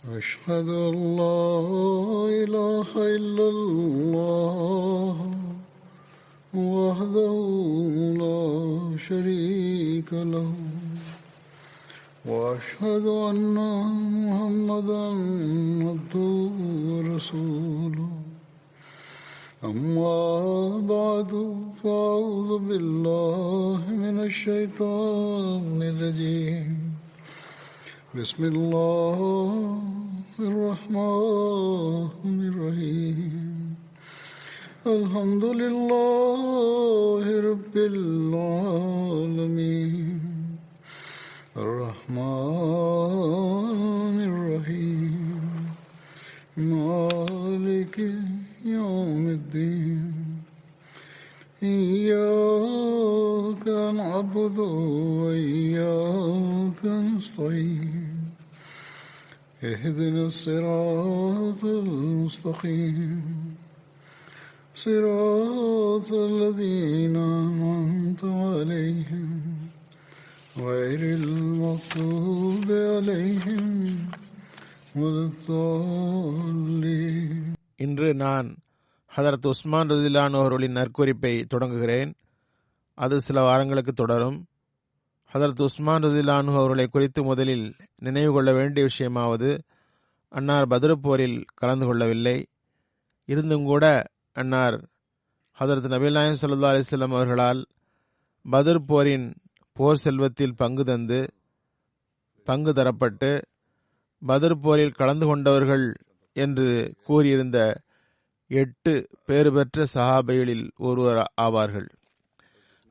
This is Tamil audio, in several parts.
أشهد أن لا إله إلا الله وحده لا شريك له وأشهد أن محمدا عبده ورسوله أما بعد فأعوذ بالله من الشيطان الرجيم بسم الله الرحمن الرحيم الحمد لله رب العالمين الرحمن الرحيم مالك يوم الدين إياك نعبد وإياك نستعين اهدنا الصراط المستقيم صراط الذين أنعمت عليهم غير المغضوب عليهم ولا الضالين. இன்று நான் ஹதரத் உஸ்மான் ரலியல்லாஹு அவர்களின் நற்குறிப்பை தொடங்குகிறேன். அது சில வாரங்களுக்கு தொடரும். ஹதரத் உஸ்மான் ரலியல்லாஹு அவர்களை குறித்து முதலில் நினைவு கொள்ள வேண்டிய விஷயமாவது, அன்னார் பத்ர் போரில் கலந்து கொள்ளவில்லை. இருந்தும் கூட அன்னார் ஹதரத் நபிகள் நாயகம் ஸல்லல்லாஹு அலைஹி வஸல்லம் அவர்களால் பத்ர் போரின் போர் செல்வத்தில் பங்கு தரப்பட்டு பத்ர் போரில் கலந்து கொண்டவர்கள் என்று கூறியிருந்த 8 பேறு பெற்ற சஹாபிகளில் ஒருவர் ஆவார்கள்.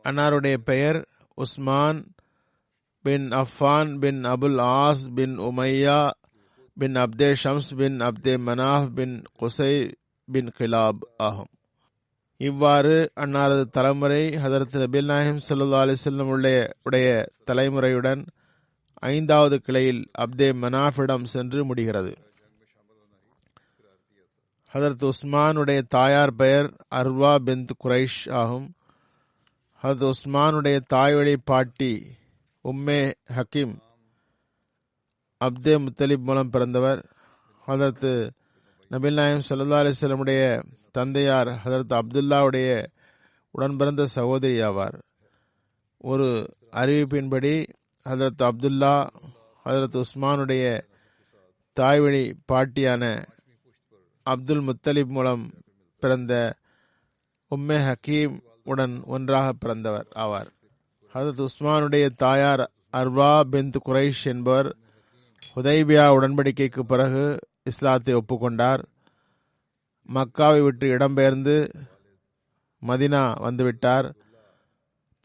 அன்னாருடைய பெயர் உஸ்மான் பின் அஃபான் பின் அபுல் ஆஸ் பின் உமையா பின் அப்தே ஷம்ஸ் பின் அப்தே மனாஃப் பின் குசை பின் கிலாப் ஆகும். இவ்வாறு அன்னாரது தலைமுறை ஹதரத் நபிகள் நாயகம் ஸல்லல்லாஹு அலைஹி வஸல்லம் உடைய தலைமுறையுடன் 5வது கிளையில் அப்தே மனாஃபிடம் சென்று முடிகிறது. ஹதரத் உஸ்மானுடைய தாயார் பெயர் அர்வா பின்த் குரைஷ் ஆகும். ஹதரத் உஸ்மானுடைய தாய்வழி பாட்டி உம்மே ஹக்கீம் அப்தே முத்தலிப் மூலம் பிறந்தவர். ஹதரத் நபிகள் நாயகம் ஸல்லல்லாஹு அலைஹி வஸல்லம் உடைய தந்தையார் ஹதரத் அப்துல்லாவுடைய உடன் பிறந்த சகோதரி ஆவார். ஒரு அறிவிப்பின்படி ஹதரத் அப்துல்லா ஹதரத் உஸ்மானுடைய தாய்வழி பாட்டியான அப்துல் முத்தலிப் மூலம் பிறந்த உம்மே ஹக்கீம் உடன் ஒன்றாக பிறந்தவர் ஆவார். ஹதரத் உஸ்மானுடைய தாயார் அர்வா பின்த் குரைஷ் என்பவர் ஹுதைபியா உடன்படிக்கைக்கு பிறகு இஸ்லாத்தை ஒப்புக்கொண்டார். மக்காவை விட்டு இடம்பெயர்ந்து மதினா வந்துவிட்டார்.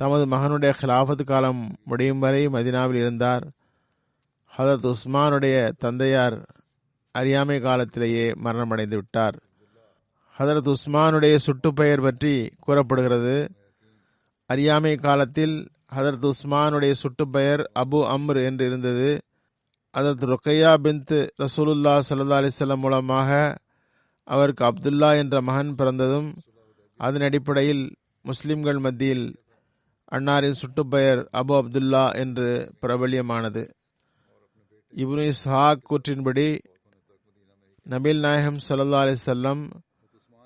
தமது மகனுடைய கிலாஃபத் காலம் முடியும் வரை மதினாவில் இருந்தார். ஹதரத் உஸ்மானுடைய தந்தையார் அறியாமை காலத்திலேயே மரணமடைந்து விட்டார். ஹதரத் உஸ்மானுடைய சுட்டுப்பெயர் பற்றி கூறப்படுகிறது. அறியாமை காலத்தில் ஹதரத் உஸ்மானுடைய சுட்டுப்பெயர் அபு அம்ர் என்று இருந்தது. ஹதரத் ருக்கையா பின்த் ரசூலுல்லாஹ் ஸல்லல்லாஹு அலைஹி வஸல்லம் மூலமாக அவருக்கு அப்துல்லா என்ற மகன் பிறந்ததும் அதன் அடிப்படையில் முஸ்லிம்கள் மத்தியில் அன்னாரின் சுட்டுப்பெயர் அபு அப்துல்லா என்று பிரபல்யமானது. இப்னு இஸ்ஹாக் கூற்றின்படி நபிகள் நாயகம் ஸல்லல்லாஹு அலைஹி வஸல்லம்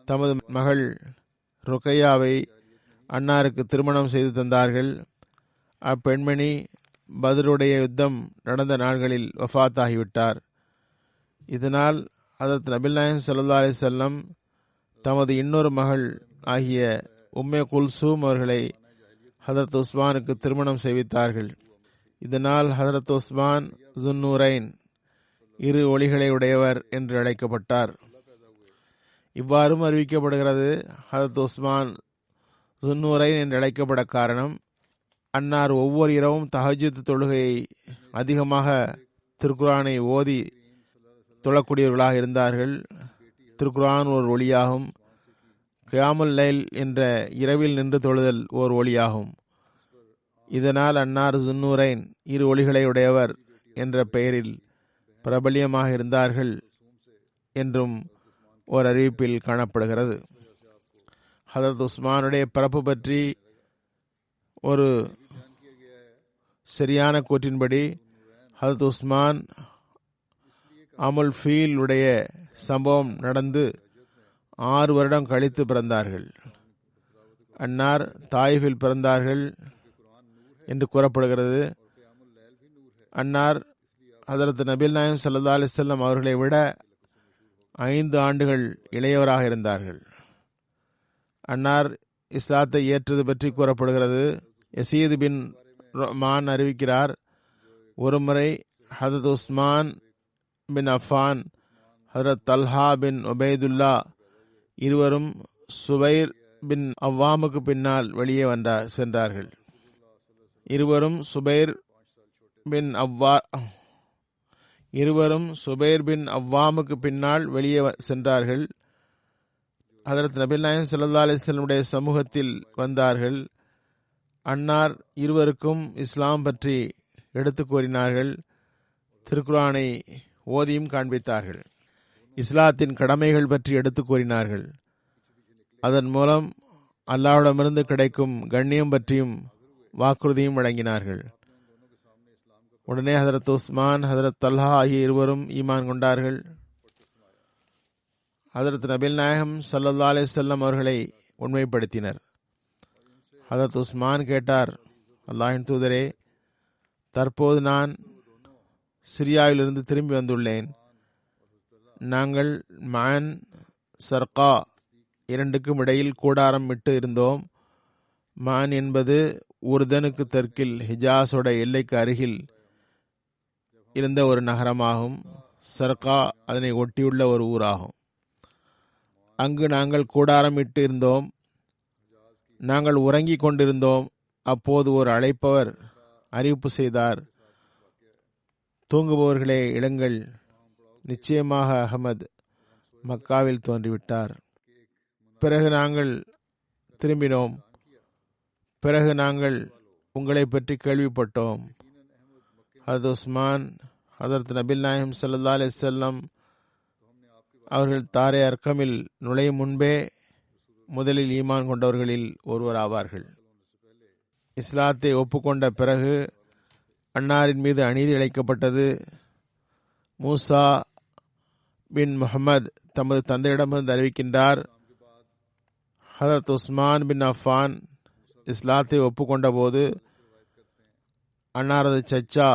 தமது மகள் ருக்கையாவை அன்னாருக்கு திருமணம் செய்து தந்தார்கள். அப்பெண்மணி பத்ருடைய யுத்தம் நடந்த நாட்களில் வஃபாத் ஆகிவிட்டார். இதனால் ஹதரத் நபிகள் நாயகம் ஸல்லல்லாஹு அலைஹி வஸல்லம் தமது இன்னொரு மகள் ஆகிய உம்மே குல்சூம் அவர்களை ஹதரத் உஸ்மானுக்கு திருமணம் செய்வித்தார்கள். இதனால் ஹதரத் உஸ்மான் ஸுன்னூரைன், 2 ஒளிகளை உடையவர் என்று அழைக்கப்பட்டார். இவ்வாறும் அறிவிக்கப்படுகிறது. ஹதரத் உஸ்மான் ஸுன்னூரைன் என்று அழைக்கப்பட காரணம், அன்னார் ஒவ்வொரு இரவும் தஹஜ்ஜுத் தொழுகையை அதிகமாக திருக்குரானை ஓதி தொழக்கூடியவர்களாக இருந்தார்கள். திருக்குரான் ஒரு ஒளியாகும். கியாமுல் லைல் என்ற இரவில் நின்று தொழுதல் ஓர் ஒளியாகும். இதனால் அன்னார் ஸுன்னூரைன், 2 ஒளிகளை உடையவர் என்ற பெயரில் பிரபல்யமாக இருந்தார்கள் என்றும் ஓர் அறிவிப்பில் காணப்படுகிறது. ஹதரத் உஸ்மானுடைய பிறப்பு பற்றி ஒரு சரியான கூற்றின்படி ஹதரத் உஸ்மான் அமுல் ஃபீல் உடைய சம்பவம் நடந்து 6 வருடம் கழித்து பிறந்தார்கள். அன்னார் தாயிஃபில் பிறந்தார்கள் என்று கூறப்படுகிறது. அன்னார் ஹதரத் நபில் நாயம் ஸல்லல்லாஹு அலைஹி வஸல்லம் அவர்களை விட 5 ஆண்டுகள் இளையவராக இருந்தார்கள். அன்னார் இஸ்லாத்தை ஏற்றது பற்றி கூறப்படுகிறது. யசீத் பின் ரஹ்மான் அறிவிக்கிறார், ஒருமுறை ஹதரத் உஸ்மான் பின் அஃபான், ஹதரத் தல்ஹா பின் உபைதுல்லா இருவரும் சுபைர் பின் அவ்வாமுக்கு பின்னால் வெளியே சென்றார்கள். இருவரும் சுபைர் பின் அவ்வாமுக்கு பின்னால் வெளியே சென்றார்கள். ஹதரத் நபில் நாயகம் ஸல்லல்லாஹு அலைஹி வஸல்லம் உடைய சமூகத்தில் வந்தார்கள். அன்னார் இருவருக்கும் இஸ்லாம் பற்றி எடுத்து கூறினார்கள். திருக்குர்ஆனை ஓதியும் காண்பித்தார்கள். இஸ்லாத்தின் கடமைகள் பற்றி எடுத்து கூறினார்கள். அதன் மூலம் அல்லாஹ்விடமிருந்து கிடைக்கும் கண்ணியம் பற்றியும் வாக்குறுதியும் வழங்கினார்கள். உடனே ஹதரத் உஸ்மான், ஹதரத் தல்ஹா ஆகிய இருவரும் ஈமான் கொண்டார்கள். ஹதரத் நபில் நாயகம் ஸல்லல்லாஹு அலைஹி வஸல்லம் அவர்களை உண்மைப்படுத்தினர். ஹதரத் உஸ்மான் கேட்டார், அல்லாஹ்வின் தூதரே, தற்போது நான் சிரியாவிலிருந்து திரும்பி வந்துள்ளேன். நாங்கள் மான் சர்கா இரண்டுக்கும் இடையில் கூடாரம் விட்டு இருந்தோம். மான் என்பது உர்தனுக்கு தெற்கில் ஹிஜாஸோட எல்லைக்கு அருகில் இருந்த ஒரு நகரமாகும். சர்கா அதனை ஒட்டியுள்ள ஒரு ஊராகும். அங்கு நாங்கள் கூடாரம் இட்டு இருந்தோம். நாங்கள் உறங்கிக் கொண்டிருந்தோம். அப்போது ஒரு அழைப்பவர் அறிவிப்பு செய்தார், தூங்குபவர்களே எழுங்கள், நிச்சயமாக அகமது மக்காவில் தோன்றிவிட்டார். பிறகு நாங்கள் திரும்பினோம். பிறகு நாங்கள் உங்களை பற்றி கேள்விப்பட்டோம். ஹதரத் உஸ்மான் ஹதரத் நபில் நாயகம் ஸல்லல்லாஹு அலைஹி வஸல்லம் அவர்கள் தாரே அர்கமில் நுழையும் முன்பே முதலில் ஈமான் கொண்டவர்களில் ஒருவர் ஆவார்கள். இஸ்லாத்தை ஒப்புக்கொண்ட பிறகு அன்னாரின் மீது அநீதி இழைக்கப்பட்டது. மூசா பின் முஹம்மது தமது தந்தையிடமிருந்து அறிவிக்கின்றார், ஹதரத் உஸ்மான் பின் அஃபான் இஸ்லாத்தை ஒப்புக்கொண்ட போது அன்னாரது சச்சா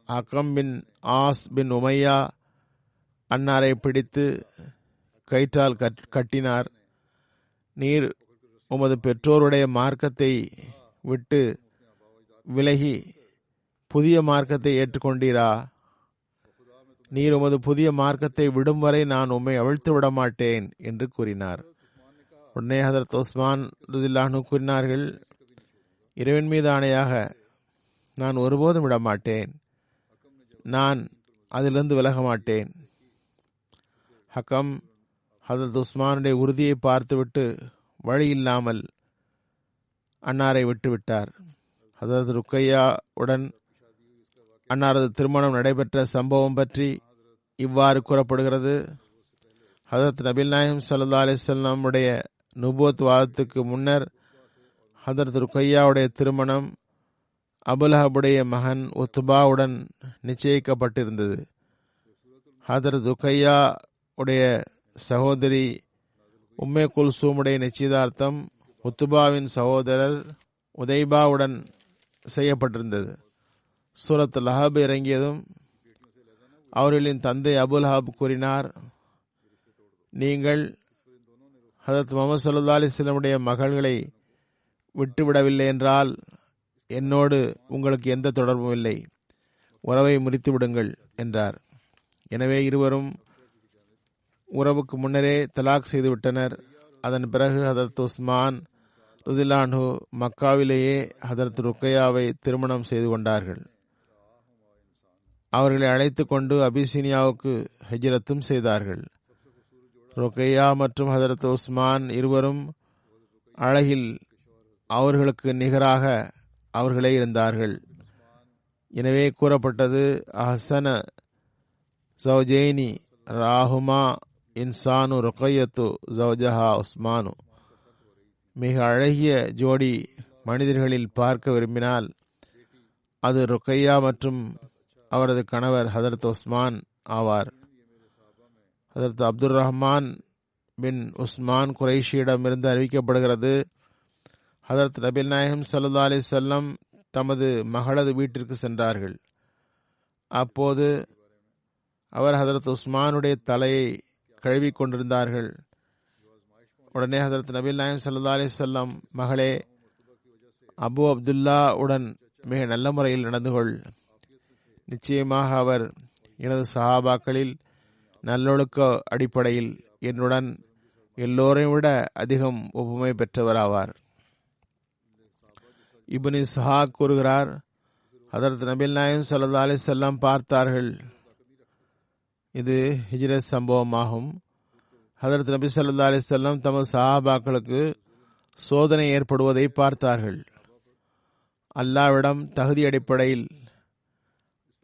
ஹக்கம் பின் ஆஸ் பின் உமையா அன்னாரை பிடித்து கயிற்றால் கட்டினார். நீர் உமது பெற்றோருடைய மார்க்கத்தை விட்டு விலகி புதிய மார்க்கத்தை ஏற்றுக்கொண்டீரா? நீர் உமது புதிய மார்க்கத்தை விடும் வரை நான் உம்மை அவிழ்த்து விட மாட்டேன் என்று கூறினார். உடனே ஹதரத் உஸ்மான் ரலியல்லாஹு அன்ஹு கூறினார்கள், இறைவன் மீது ஆணையாக நான் ஒருபோதும் விட மாட்டேன். நான் அதிலிருந்து விலக மாட்டேன். ஹக்கம் ஹதரத் உஸ்மானுடைய உறுதியை பார்த்துவிட்டு வழி இல்லாமல் அன்னாரை விட்டுவிட்டார். ஹதரத் ருக்கையாவுடன் அன்னாரது திருமணம் நடைபெற்ற சம்பவம் பற்றி இவ்வாறு கூறப்படுகிறது. ஹதரத் நபில் நாயகம் ஸல்லல்லாஹு அலைஹி வஸல்லம் உடைய நுபுவத் வாதத்துக்கு முன்னர் ஹதரத் ருக்கையாவுடைய திருமணம் அபுலஹபுடைய மகன் உத்பாவுடன் நிச்சயிக்கப்பட்டிருந்தது. ஹதரத் ருக்கையா உடைய சகோதரி உம்மே குல்சூமுடைய நிச்சயதார்த்தம் உத்பாவின் சகோதரர் உதைபாவுடன் செய்யப்பட்டிருந்தது. சூரத் லஹப் இறங்கியதும் அவர்களின் தந்தை அபுல்ஹப் கூறினார், நீங்கள் ஹதரத் முஹம்மது ஸல்லல்லாஹு அலைஹி வஸல்லமுடைய மகள்களை விட்டுவிடவில்லை என்றால் என்னோடு உங்களுக்கு எந்த தொடர்பும் இல்லை, உறவை முறித்து விடுங்கள் என்றார். எனவே இருவரும் உறவுக்கு முன்னரே தலாக் செய்துவிட்டனர். அதன் பிறகு ஹதரத் உஸ்மான் ரலியல்லாஹு அன்ஹு மக்காவிலேயே ஹதரத் ருக்கையாவை திருமணம் செய்து கொண்டார்கள். அவர்களை அழைத்து கொண்டு அபிசீனியாவுக்கு ஹிஜ்ரத்தும் செய்தார்கள். ருக்கையா மற்றும் ஹதரத் உஸ்மான் இருவரும் அழகில் அவர்களுக்கு நிகராக அவர்களே இருந்தார்கள். எனவே கூறப்பட்டது, அஹ்சன ஜௌஜைனி ராஹுமா இன்சானு ருக்கையத்து ஜௌஜஹா உஸ்மானு. மிக அழகிய ஜோடி மனிதர்களில் பார்க்க விரும்பினால் அது ருக்கையா மற்றும் அவரது கணவர் ஹதரத் உஸ்மான் ஆவார். ஹதரத் அப்துல் ரஹ்மான் பின் உஸ்மான் குரைஷியிடமிருந்து அறிவிக்கப்படுகிறது, ஹதரத் நபில் நாயகம் ஸல்லல்லாஹு அலைஹி வஸல்லம் தமது மகளது வீட்டிற்கு சென்றார்கள். அப்போது அவர் ஹதரத் உஸ்மானுடைய தலையை கழுவி கொண்டிருந்தார்கள். உடனே ஹதரத் நபில் நாயகம் ஸல்லல்லாஹு அலைஹி வஸல்லம், மகளே, அபு அப்துல்லா உடன் மிக நல்ல முறையில் நடந்து கொள். நிச்சயமாக அவர் எனது சஹாபாக்களில் நல்லொழுக்க அடிப்படையில் என்னுடன் எல்லோரையும் விட அதிகம் ஒப்புமை பெற்றவராவார். இப்னு இஸ்ஹாக் கூறுகிறார், ஹதரத் நபில் நாயகம் ஸல்லல்லாஹு அலைஹி வஸல்லம் பார்த்தார்கள். இது ஹிஜ்ரத் சம்பவமாகும். ஹதரத் நபி ஸல்லல்லாஹு அலைஹி வஸல்லம் தமது சஹாபாக்களுக்கு சோதனை ஏற்படுவதை பார்த்தார்கள். அல்லாஹ்விடம் தகுதி அடிப்படையில்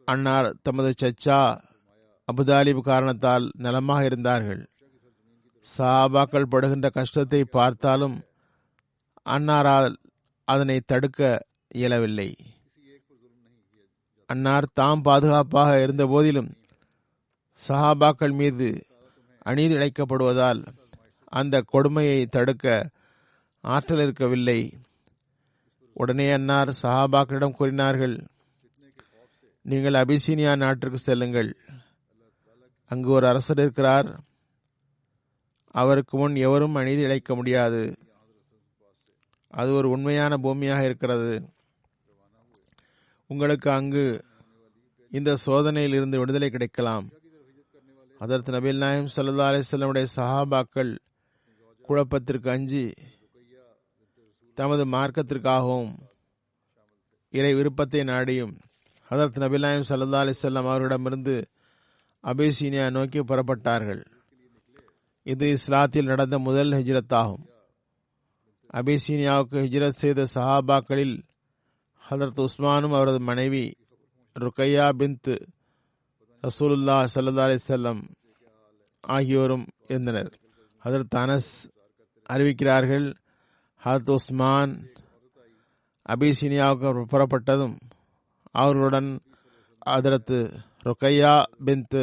அன்னார் தமது சச்சா அபுதாலிப் காரணத்தால் நலமாக இருந்தார்கள். சஹாபாக்கள் படுகின்ற கஷ்டத்தை பார்த்தாலும் அன்னாரால் அதனை தடுக்க இயலவில்லை. அன்னார் தாம் பாதுகாப்பாக இருந்த போதிலும் சஹாபாக்கள் மீது அநீதி இழைக்கப்படுவதால் அந்த கொடுமையை தடுக்க ஆற்றல் இருக்கவில்லை. உடனே அன்னார் சஹாபாக்களிடம் கூறினார்கள், நீங்கள் அபிசீனியா நாட்டிற்கு செல்லுங்கள். அங்கு ஒரு அரசர் இருக்கிறார். அவருக்கு முன் எவரும் அநீதி இழைக்க முடியாது. அது ஒரு உண்மையான பூமியாக இருக்கிறது. உங்களுக்கு அங்கு இந்த சோதனையில் இருந்து விடுதலை கிடைக்கலாம். ஹதரத் நபில் நாயகம் ஸல்லல்லாஹு அலைஹி வஸல்லம் சஹாபாக்கள் குழப்பத்திற்கு அஞ்சி தமது மார்க்கத்திற்காகவும் இறை விருப்பத்தை நாடியும் ஹதரத் நபில் நாயகம் ஸல்லல்லாஹு அலைஹி வஸல்லம் அவர்களிடமிருந்து அபிசீனியா நோக்கி புறப்பட்டார்கள். இது இஸ்லாத்தில் நடந்த முதல் ஹிஜ்ரத் ஆகும். அபிசீனியாவுக்கு ஹிஜ்ரத் செய்த சஹாபாக்களில் ஹதரத் உஸ்மானும் அவரது மனைவி ருக்கையா பின்த் ரசூலுல்லாஹ் ஸல்லல்லாஹு அலைஹி வஸல்லம் ஆகியோரும் இருந்தனர். ஹதரத் அனஸ் அறிவிக்கிறார்கள், ஹதரத் உஸ்மான் அபிசீனியாவுக்கு புறப்பட்டதும் அவர்களுடன் ஹதரத் ருக்கையா பின்த்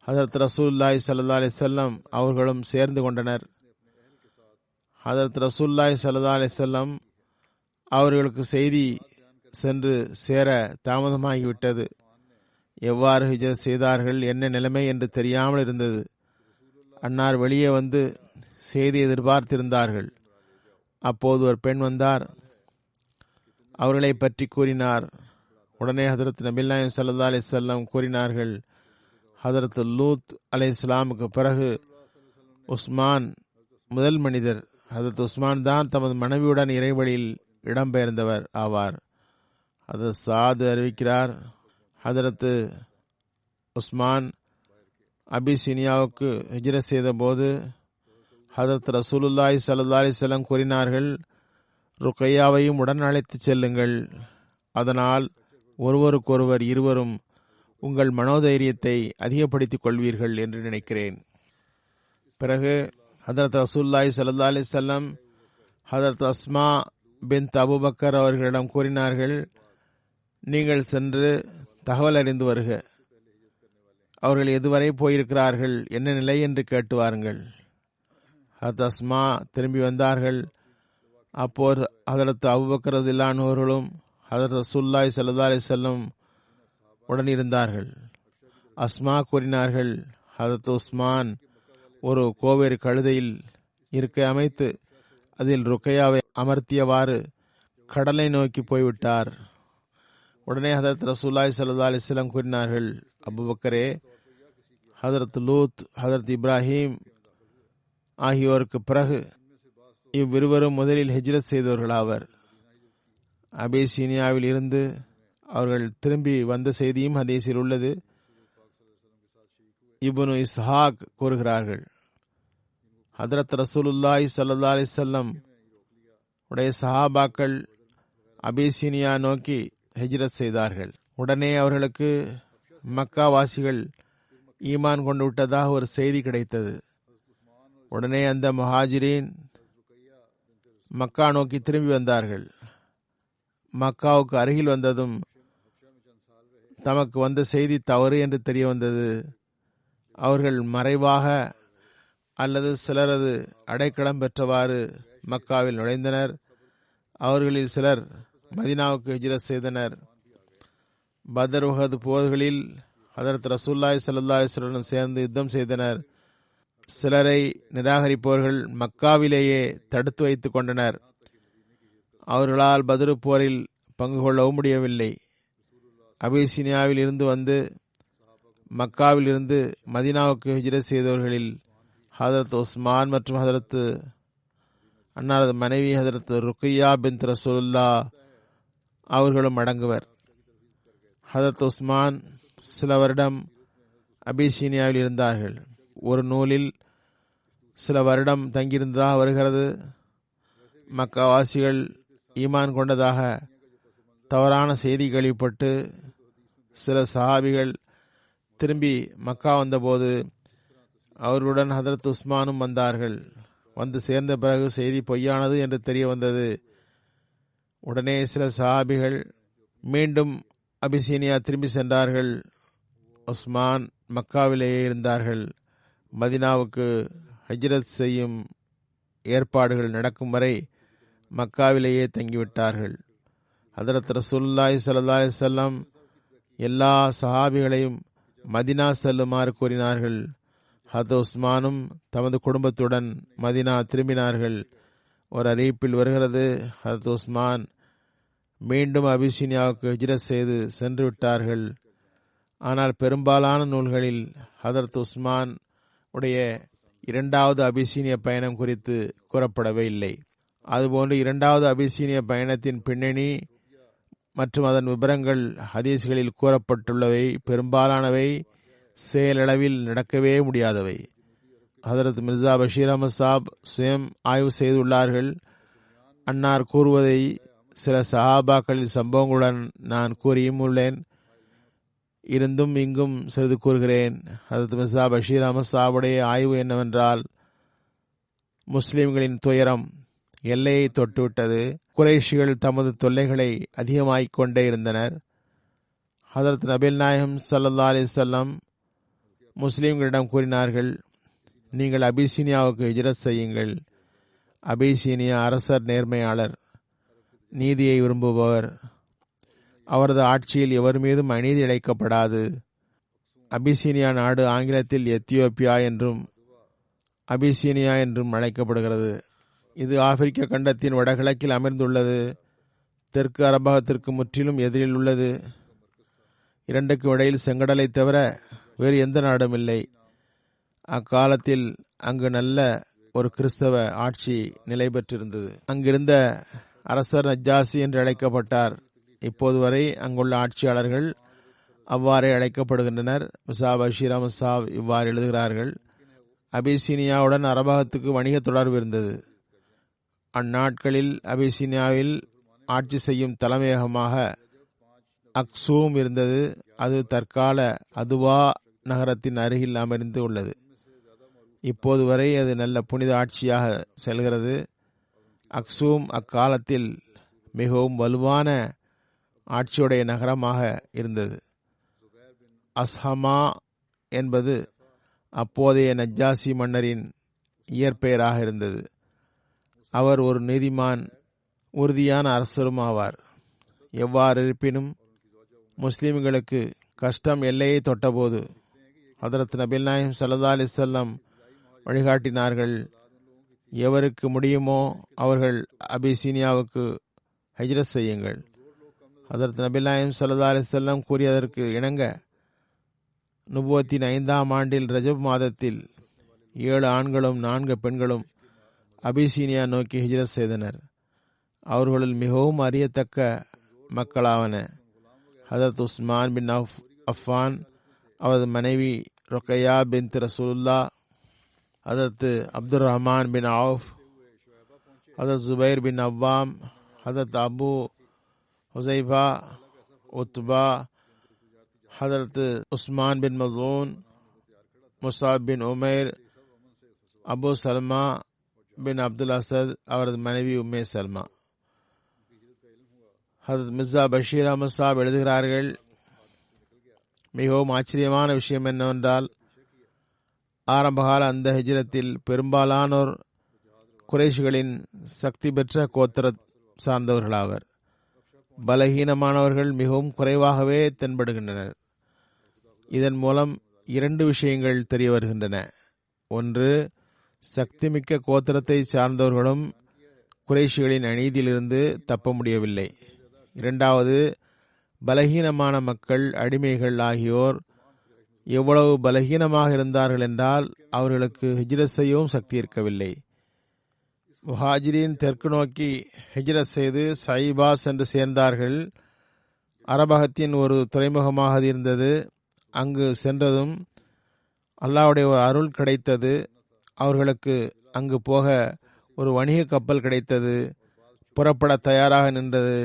ஹதரத் ரசூலுல்லாஹி ஸல்லல்லாஹு அலைஹி வஸல்லம் அவர்களும் சேர்ந்து கொண்டனர். ஹதரத் ரசூலுல்லாஹி ஸல்லல்லாஹு அலைஹி வஸல்லம் அவர்களுக்கு செய்தி சென்று சேர தாமதமாகிவிட்டது. எவ்வாறு ஹிஜ்ரத் செய்தார்கள், என்ன நிலைமை என்று தெரியாமல் இருந்தது. அன்னார் வெளியே வந்து செய்தி எதிர்பார்த்திருந்தார்கள். அப்போது ஒரு பெண் வந்தார். அவர்களை பற்றி கூறினார். உடனே ஹதரத் நபில் நாயகம் ஸல்லல்லாஹு அலைஹி வஸல்லம் கூறினார்கள், ஹதரத் லூத் அலைஹிஸ்ஸலாமுக்கு பிறகு உஸ்மான் முதல் மனிதர். ஹதரத் உஸ்மான் தான் தமது மனைவியுடன் இறைவழியில் இடம்பெயர்ந்தவர் ஆவார். ஹதரத் சாத் அறிவிக்கிறார், ஹதரத் உஸ்மான் அபிசீனியாவுக்கு ஹிஜ்ரத் செய்த போது ஹதரத் ரசூலுல்லாஹி ஸல்லல்லாஹு அலைஹி வஸல்லம் கூறினார்கள், ருக்கையாவையும் உடன் அழைத்து செல்லுங்கள். அதனால் ஒருவருக்கொருவர் இருவரும் உங்கள் மனோதைரியத்தை அதிகப்படுத்திக் கொள்வீர்கள் என்று நினைக்கிறேன். பிறகு ஹதரத் ரசூலுல்லாஹி ஸல்லல்லாஹு அலைஹி வஸல்லம் ஹதரத் அஸ்மா பின்த் அபூபக்கர் அவர்களிடம் கூறினார்கள், நீங்கள் சென்று தகவல் அறிந்து வருக. அவர்கள் எதுவரை போயிருக்கிறார்கள், என்ன நிலை என்று கேட்டு வாருங்கள். ஹதரத் அஸ்மா திரும்பி வந்தார்கள். அப்போது ஹதரத் அபூபக்கர் ரலியல்லாஹு அன்ஹு அவர்களும் ஹதரத் ரசூலுல்லாஹி ஸல்லல்லாஹு அலைஹி வஸல்லம் உடன் இருந்தார்கள். அஸ்மா கூறினார்கள், ஹதரத் உஸ்மான் ஒரு கோவேறு கழுதையில் இருக்கை அமைத்து அதில் ருக்கையாவை அமர்த்தியவாறு கடலை நோக்கி போய்விட்டார். உடனே ஹதரத் ரசூலுல்லாஹி ஸல்லல்லாஹு அலைஹி வஸல்லம் கூறினார்கள், அபூபக்கரே, ஹதரத் லூத், ஹதரத் இப்ராஹிம் ஆகியோருக்கு பிறகு இவ்விருவரும் முதலில் ஹிஜ்ரத் செய்தவர்களாவர். அபிசீனியாவில் இருந்து அவர்கள் திரும்பி வந்த செய்தியும் ஹதீஸில் உள்ளது. இப்னு இஸ்ஹாக் கூறுகிறார்கள், ஹதரத் ரசூலுல்லாஹி ஸல்லல்லாஹு அலைஹி வஸல்லம் உடைய சஹாபாக்கள் அபிசீனியா நோக்கி ஹிஜ்ரத் செய்தார்கள். உடனே அவர்களுக்கு மக்கா வாசிகள் ஈமான் கொண்டு விட்டதாக ஒரு செய்தி கிடைத்தது. உடனே அந்த முஹாஜிரின் மக்கா நோக்கி திரும்பி வந்தார்கள். மக்காவுக்கு அருகில் வந்ததும் தமக்கு வந்த செய்தி தவறு என்று தெரிய வந்தது. அவர்கள் மறைவாக அல்லது சிலரது அடைக்கலம் பெற்றவாறு மக்காவில் நுழைந்தனர். அவர்களில் சிலர் மதீனாவுக்கு ஹிஜ்ரத் செய்தனர். பத்ர், உஹது போர்களில் ஹதரத் ரசூலுல்லாஹி ஸல்லல்லாஹு அலைஹி வஸல்லம் சேர்ந்து யுத்தம் செய்தனர். சிலரை நிராகரிப்பவர்கள் மக்காவிலேயே தடுத்து வைத்துக் கொண்டனர். அவர்களால் பத்ர் போரில் பங்கு கொள்ளவும் முடியவில்லை. அபிசீனியாவில் இருந்து வந்து மக்காவில் இருந்து மதீனாவுக்கு ஹிஜ்ரத் செய்தவர்களில் ஹதரத் உஸ்மான் மற்றும் ஹதரத் அன்னாரது மனைவி ஹதரத் ருக்கையா பின்த் ரசூலுல்லா அவர்களும் அடங்குவர். ஹதரத் உஸ்மான் சில வருடம் அபிசீனியாவில் இருந்தார்கள். ஒரு நூலில் சில வருடம் தங்கியிருந்ததாக வருகிறது. மக்காவாசிகள் ஈமான் கொண்டதாக தவறான செய்தி கேள்விப்பட்டு சில சஹாபிகள் திரும்பி மக்கா வந்தபோது அவர்களுடன் ஹதரத் உஸ்மானும் வந்தார்கள். வந்து சேர்ந்த பிறகு செய்தி பொய்யானது என்று தெரிய வந்தது. உடனே சில சஹாபிகள் மீண்டும் அபிசீனியா திரும்பி சென்றார்கள். உஸ்மான் மக்காவிலேயே இருந்தார்கள். மதீனாவுக்கு ஹஜ்ரத் செய்யும் ஏற்பாடுகள் நடக்கும் வரை மக்காவிலேயே தங்கிவிட்டார்கள். ஹதரத் ரசூலுல்லாஹி ஸல்லல்லாஹு அலைஹி வஸல்லம் எல்லா சஹாபிகளையும் மதீனா செல்லுமாறு கூறினார்கள். ஹதரத் உஸ்மானும் தமது குடும்பத்துடன் மதீனா திரும்பினார்கள். ஒரு அறிவிப்பில் வருகிறது, ஹதரத் உஸ்மான் மீண்டும் அபிசீனியாவுக்கு ஹிஜ்ரத் செய்து சென்று விட்டார்கள். ஆனால் பெரும்பாலான நூல்களில் ஹதரத் உஸ்மான் உடைய இரண்டாவது அபிசீனிய பயணம் குறித்து கூறப்படவே இல்லை. அதுபோன்று இரண்டாவது அபிசீனிய பயணத்தின் பின்னணி மற்றும் அதன் விபரங்கள் ஹதீஸ்களில் கூறப்பட்டுள்ளவை பெரும்பாலானவை செயலளவில் நடக்கவே முடியாதவை. ஹதரத் மிர்சா பஷீர் அஹமத் சாப் சுயம் ஆய்வு செய்துள்ளார்கள். அன்னார் கூறுவதை சில சஹாபாக்களின் சம்பவங்களுடன் நான் கூறியும் உள்ளேன். இருந்தும் இங்கும் சிறிது கூறுகிறேன். ஹதரத் மிர்சா பஷீர் அஹமத் சாபுடைய ஆய்வு என்னவென்றால், முஸ்லிம்களின் துயரம் எல்லையை தொட்டுவிட்டது. குறைஷிகள் தமது தொல்லைகளை அதிகமாகிக் கொண்டே இருந்தனர். ஹதரத் நபில் நாயகம் ஸல்லல்லாஹு அலைஹி வஸல்லம் முஸ்லிம்களிடம் கூறினார்கள், நீங்கள் அபிசீனியாவுக்கு ஹிஜ்ரத் செய்யுங்கள். அபிசீனியா அரசர் நேர்மையாளர், நீதியை விரும்புபவர். அவரது ஆட்சியில் எவர் மீதும் அநீதி இழைக்கப்படாது. அபிசீனியா நாடு ஆங்கிலத்தில் எத்தியோப்பியா என்றும் அபிசீனியா என்றும் அழைக்கப்படுகிறது. இது ஆப்பிரிக்க கண்டத்தின் வடகிழக்கில் அமைந்துள்ளது. தெற்கு அரபகத்திற்கு முற்றிலும் எதிரில் உள்ளது. இரண்டுக்கும் இடையில் செங்கடலை தவிர வேறு எந்த நாடும் இல்லை. அக்காலத்தில் அங்கு நல்ல ஒரு கிறிஸ்தவ ஆட்சி நிலை பெற்றிருந்தது. அங்கிருந்த அரசர் நஜ்ஜாசி என்று அழைக்கப்பட்டார். இப்போது வரை அங்குள்ள ஆட்சியாளர்கள் அவ்வாறே அழைக்கப்படுகின்றனர். மிர்சா பஷீர் அஹமத் சாப் இவ்வாறு எழுதுகிறார்கள், அபிசீனியாவுடன் அரபகத்துக்கு வணிக தொடர்பு இருந்தது. அந்நாட்களில் அபிசீனியாவில் ஆட்சி செய்யும் தலைமையகமாக அக்சூம் இருந்தது. அது தற்கால அதுவா நகரத்தின் அருகில் அமர்ந்து உள்ளது. இப்போது வரை அது நல்ல புனித ஆட்சியாக செல்கிறது. அக்சூம் அக்காலத்தில் மிகவும் வலுவான ஆட்சியுடைய நகரமாக இருந்தது. அஸ்ஹமா என்பது அப்போதைய நஜ்ஜாசி மன்னரின் இயற்பெயராக இருந்தது. அவர் ஒரு நீதிமான், உறுதியான அரசரும் ஆவார். எவ்வாறு இருப்பினும் முஸ்லிம்களுக்கு கஷ்டம் எல்லையை தொட்டபோது ஹதரத் நபில் நாயகம் ஸல்லல்லாஹு அலைஹி வஸல்லம் வழிகாட்டினார்கள். எவருக்கு முடியுமோ அவர்கள் அபிசீனியாவுக்கு ஹிஜ்ரத் செய்யுங்கள். ஹதரத் நபில் நாயகம் ஸல்லல்லாஹு அலைஹி வஸல்லம் கூறியதற்கு இணங்க நுபுவத்தின் 5ஆம் ஆண்டில் ரஜப் மாதத்தில் 7 ஆண்களும் 4 பெண்களும் அபிசீனியா நோக்கி ஹிஜ்ரத் செய்தனர். அவர்களுள் மிகவும் அறியத்தக்க மக்களாவன ஹதரத் உஸ்மான் பின் அஃபான், அவரது மனைவி ருக்கையா பின்த் ரசூலுல்லா, ஹதரத் அப்துர் ரஹ்மான் பின் அவுஃப், ஹதரத் ஜுபைர் பின் அவ்வாம், ஹதரத் அபு ஹுசைஃபா, உத்பா, ஹதரத் உஸ்மான் பின் மஸூன், முஸாப் பின் உமைர், அபு சல்மா பின் அப்துல் அசத், அவரது மனைவி உம்மே சல்மா. ஹதரத் மிர்சா பஷீர் அஹமத் சாப் எழுதுகிறார்கள், மிகவும் ஆச்சரியமான விஷயம் என்னவென்றால் ஆரம்பகால அந்த ஹிஜ்ரத்தில் பெரும்பாலானோர் குறைஷிகளின் சக்தி பெற்ற கோத்திர சார்ந்தவர்களாவர். பலகீனமானவர்கள் மிகவும் குறைவாகவே தென்படுகின்றனர். இதன் மூலம் 2 விஷயங்கள் தெரிய வருகின்றன. ஒன்று, சக்திமிக்க கோத்திரத்தை சார்ந்தவர்களும் குறைஷிகளின் அநீதியிலிருந்து தப்ப முடியவில்லை. இரண்டாவது, பலகீனமான மக்கள், அடிமைகள் ஆகியோர் எவ்வளவு பலகீனமாக இருந்தார்கள் என்றால் அவர்களுக்கு ஹிஜ்ரத் செய்யவும் சக்தி இருக்கவில்லை. முஹாஜிரின் தெற்கு நோக்கி ஹிஜ்ரத் செய்து சைபா சென்று சேர்ந்தார்கள். அரபகத்தின் ஒரு துறைமுகமாக இருந்தது. அங்கு சென்றதும் அல்லாஹ்வுடைய ஒரு அருள் கிடைத்தது. அவர்களுக்கு அங்கு போக ஒரு வணிக கப்பல் கிடைத்தது. புறப்பட தயாராக நின்றது.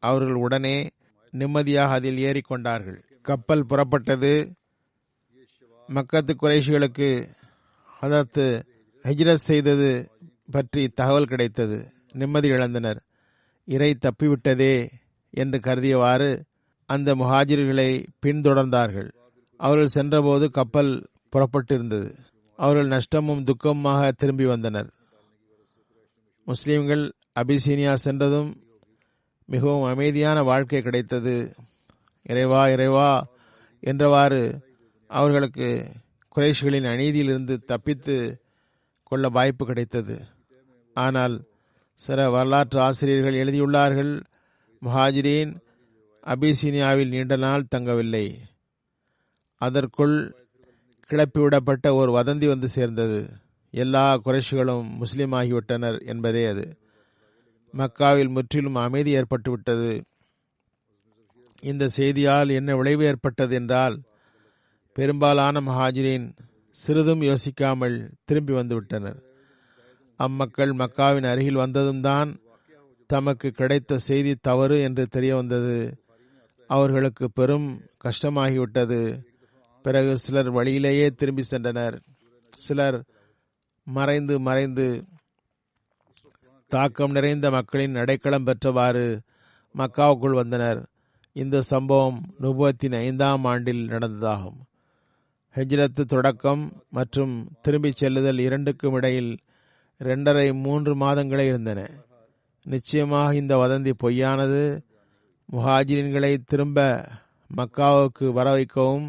அவர்கள் உடனே நிம்மதியாக அதில் ஏறிக்கொண்டார்கள். கப்பல் புறப்பட்டது. மக்கத்து குறைஷிகளுக்கு ஹதரத் ஹிஜ்ரத் செய்தது பற்றி தகவல் கிடைத்தது. நிம்மதி இழந்தனர். இறை தப்பிவிட்டதே என்று கருதியவாறு அந்த முஹாஜிர்களை பின்தொடர்ந்தார்கள். அவர்கள் சென்றபோது கப்பல் புறப்பட்டிருந்தது. அவர்கள் நஷ்டமும் துக்கமுமாக திரும்பி வந்தனர். முஸ்லிம்கள் அபிசீனியா சென்றதும் மிகவும் அமைதியான வாழ்க்கை கிடைத்தது. இறைவா இறைவா என்றவாறு அவர்களுக்கு குறைஷிகளின் அநீதியிலிருந்து தப்பித்து கொள்ள வாய்ப்பு கிடைத்தது. ஆனால் சில வரலாற்று ஆசிரியர்கள் எழுதியுள்ளார்கள், முஹாஜிரின் அபிசீனியாவில் நீண்ட நாள் தங்கவில்லை. அதற்குள் கிளப்பிவிடப்பட்ட ஒரு வதந்தி வந்து சேர்ந்தது. எல்லா குறைஷிகளும் முஸ்லீம் ஆகிவிட்டனர் என்பதே அது. மக்காவில் முற்றிலும் அமைதி ஏற்பட்டுவிட்டது. இந்த செய்தியால் என்ன விளைவு ஏற்பட்டது என்றால், பெரும்பாலான முஹாஜிரின் சிறிதும் யோசிக்காமல் திரும்பி வந்துவிட்டனர். அம்மக்கள் மக்காவின் அருகில் வந்ததும் தான் தமக்கு கிடைத்த செய்தி தவறு என்று தெரிய வந்தது. அவர்களுக்கு பெரும் கஷ்டமாகிவிட்டது. பிறகு சிலர் வழியிலேயே திரும்பி சென்றனர். சிலர் மறைந்து மறைந்து தாக்கம் நிறைந்த மக்களின் அடைக்கலம் பெற்றவாறு மக்காவுக்குள் வந்தனர். இந்த சம்பவம் நுபுவத்தின் 5ஆம் ஆண்டில் நடந்ததாகும். ஹிஜ்ரத் தொடக்கம் மற்றும் திரும்பிச் செல்லுதல் இரண்டுக்கும் இடையில் 2.5-3 மாதங்களே இருந்தன. நிச்சயமாக இந்த வதந்தி பொய்யானது. முஹாஜிரின்களை திரும்ப மக்காவுக்கு வர வைக்கவும்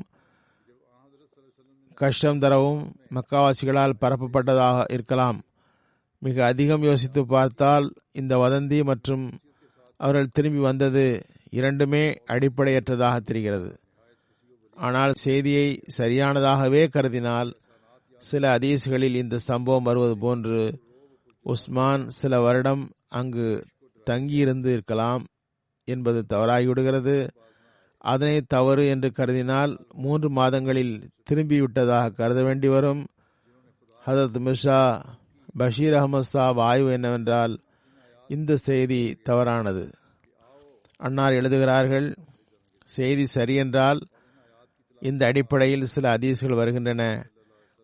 கஷ்டம் தரவும் மக்காவாசிகளால் பரப்பப்பட்டதாக இருக்கலாம். மிக அதிகம் யோசித்து பார்த்தால் இந்த வதந்தி மற்றும் அவர்கள் திரும்பி வந்தது இரண்டுமே அடிப்படையற்றதாக தெரிகிறது. ஆனால் செய்தியை சரியானதாகவே கருதினால் சில ஹதீஸ்களில் இந்த சம்பவம் வருவது போன்று உஸ்மான் சில வருடம் அங்கு தங்கியிருந்து இருக்கலாம் என்பது தவறாகிவிடுகிறது. அதனை தவறு என்று கருதினால் 3 மாதங்களில் திரும்பிவிட்டதாக கருத வேண்டி வரும். ஹதரத் மிர்ஷா பஷீர் அஹமத் சாப் ஆய்வு என்னவென்றால், இந்த செய்தி தவறானது. அன்னார் எழுதுகிறார்கள், செய்தி சரியென்றால் இந்த அடிப்படையில் சில ஹதீஸ்கள் வருகின்றன.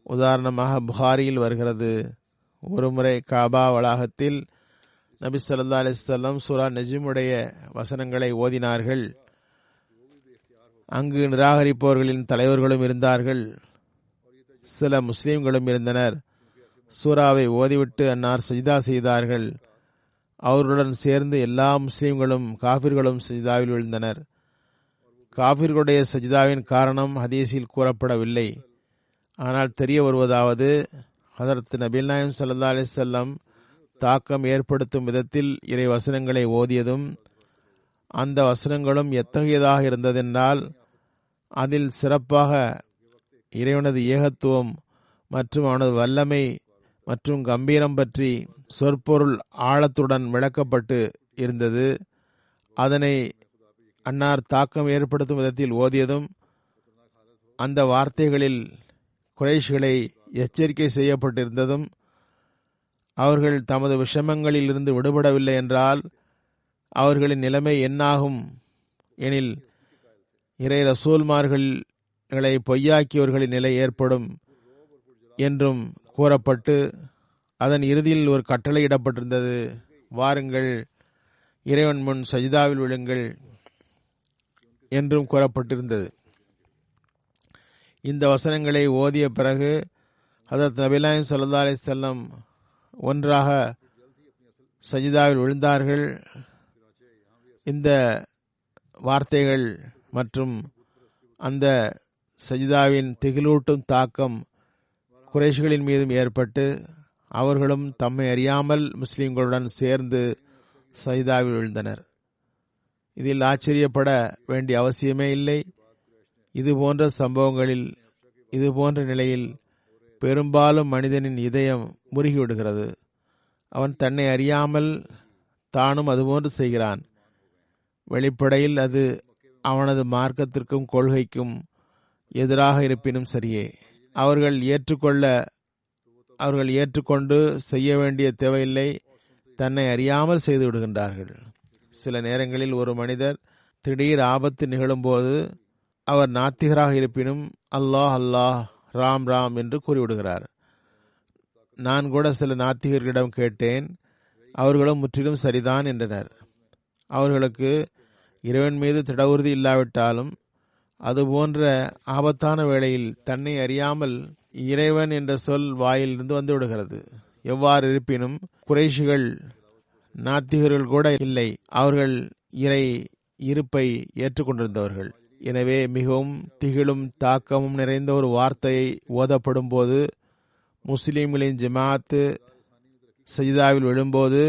உதாரணமாக புகாரியில் வருகிறது, ஒருமுறை காபா வளாகத்தில் நபி ஸல்லல்லாஹு அலைஹி வஸல்லம் சூரா நஜ்முடைய வசனங்களை ஓதினார்கள். அங்கு நிராகரிப்பவர்களின் தலைவர்களும் இருந்தார்கள், சில முஸ்லிம்களும் இருந்தனர். சூராவை ஓதிவிட்டு அன்னார் சஜ்தா செய்தார்கள். அவர்களுடன் சேர்ந்து எல்லா முஸ்லிம்களும் காபிர்களும் சஜ்தாவில் விழுந்தனர். காபிர்களுடைய சஜ்தாவின் காரணம் ஹதீஸில் கூறப்படவில்லை. ஆனால் தெரிய வருவதாவது, ஹதரத் நபிகள் நாயகம் ஸல்லல்லாஹு அலைஹி வஸல்லம் தாக்கம் ஏற்படுத்தும் விதத்தில் இறை வசனங்களை ஓதியதும் அந்த வசனங்களும் எத்தகையதாக இருந்ததென்றால் அதில் சிறப்பாக இறைவனது ஏகத்துவம் மற்றும் அவனது வல்லமை மற்றும் கம்பீரம் பற்றி சொற்பொருள் ஆழத்துடன் விளக்கப்பட்டு இருந்தது. அதனை அன்னார் தாக்கம் ஏற்படுத்தும் விதத்தில் ஓதியதும் அந்த வார்த்தைகளில் குறைஷ்களை எச்சரிக்கை செய்யப்பட்டிருந்ததும் அவர்கள் தமது விஷமங்களில் இருந்து விடுபடவில்லை என்றால் அவர்களின் நிலைமை என்னாகும் எனில் இறை ரசூல்மார்களை பொய்யாக்கியவர்களின் நிலை ஏற்படும் என்றும் கூறப்பட்டு அதன் இறுதியில் ஒரு கட்டளையிடப்பட்டிருந்தது, வாருங்கள் இறைவன் முன் சஜிதாவில் விழுங்கள் என்றும் கூறப்பட்டிருந்தது. இந்த வசனங்களை ஓதிய பிறகு ஹதரத் நபிலாயம் ஸல்லல்லாஹு அலைஹி வஸல்லம் ஒன்றாக சஜிதாவில் விழுந்தார்கள். இந்த வார்த்தைகள் மற்றும் அந்த சஜிதாவின் திகிலூட்டும் தாக்கம் குறைஷிகளின் மீதும் ஏற்பட்டு அவர்களும் தம்மை அறியாமல் முஸ்லிம்களுடன் சேர்ந்து சஜிதாவில் விழுந்தனர். இதில் ஆச்சரியப்பட வேண்டிய அவசியமே இல்லை. இதுபோன்ற சம்பவங்களில் இதுபோன்ற நிலையில் பெரும்பாலும் மனிதனின் இதயம் முருகிவிடுகிறது. அவன் தன்னை அறியாமல் தானும் அதுபோன்று செய்கிறான். வெளிப்படையில் அது அவனது மார்க்கத்திற்கும் கொள்கைக்கும் எதிராக இருப்பினும் சரியே. அவர்கள் ஏற்றுக்கொண்டு செய்ய வேண்டிய தேவையில்லை, தன்னை அறியாமல் செய்து விடுகின்றார்கள். சில நேரங்களில் ஒரு மனிதர் திடீர் ஆபத்து நிகழும்போது அவர் நாத்திகராக இருப்பினும் அல்லாஹ் அல்லாஹ் ராம் ராம் என்று கூறிவிடுகிறார். நான் கூட சில நாத்திகர்களிடம் கேட்டேன், அவர்களும் முற்றிலும் சரிதான் என்றனர். அவர்களுக்கு இறைவன் மீது திட உறுதி இல்லாவிட்டாலும் அதுபோன்ற ஆபத்தான வேளையில் தன்னை அறியாமல் இறைவன் என்ற சொல் வாயிலிருந்து வந்து விடுகிறது. எவ்வாறு இருப்பினும் குறைஷிகள் நாத்திகர்கள் கூட இல்லை, அவர்கள் இறை இருப்பை ஏற்றுக்கொண்டிருந்தவர்கள். எனவே மிகவும் திகிலும் தாக்கமும் நிறைந்த ஒரு வார்த்தையை ஓதப்படும் போது முஸ்லிம்களின் ஜமாத்து சஜிதாவில் விழும்போது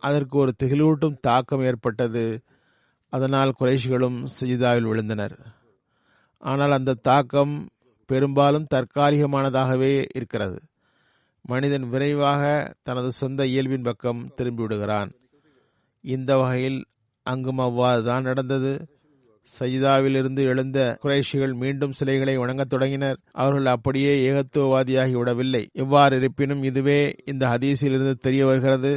அதற்கு ஒரு திகிலூட்டும் தாக்கம் ஏற்பட்டது. அதனால் குறைஷிகளும் சஜிதாவில் விழுந்தனர். ஆனால் அந்த தாக்கம் பெரும்பாலும் தற்காலிகமானதாகவே இருக்கிறது. மனிதன் விரைவாக தனது சொந்த இயல்பின் பக்கம் திரும்பிவிடுகிறான். இந்த வகையில் அங்கும் அவ்வாறு தான் நடந்தது. சஜிதாவிலிருந்து எழுந்த குறைஷிகள் மீண்டும் சிலைகளை வணங்கத் தொடங்கினர். அவர்கள் அப்படியே ஏகத்துவவாதியாகி விடவில்லை. எவ்வாறு இருப்பினும் இதுவே இந்த ஹதீஸிலிருந்து தெரிய வருகிறது.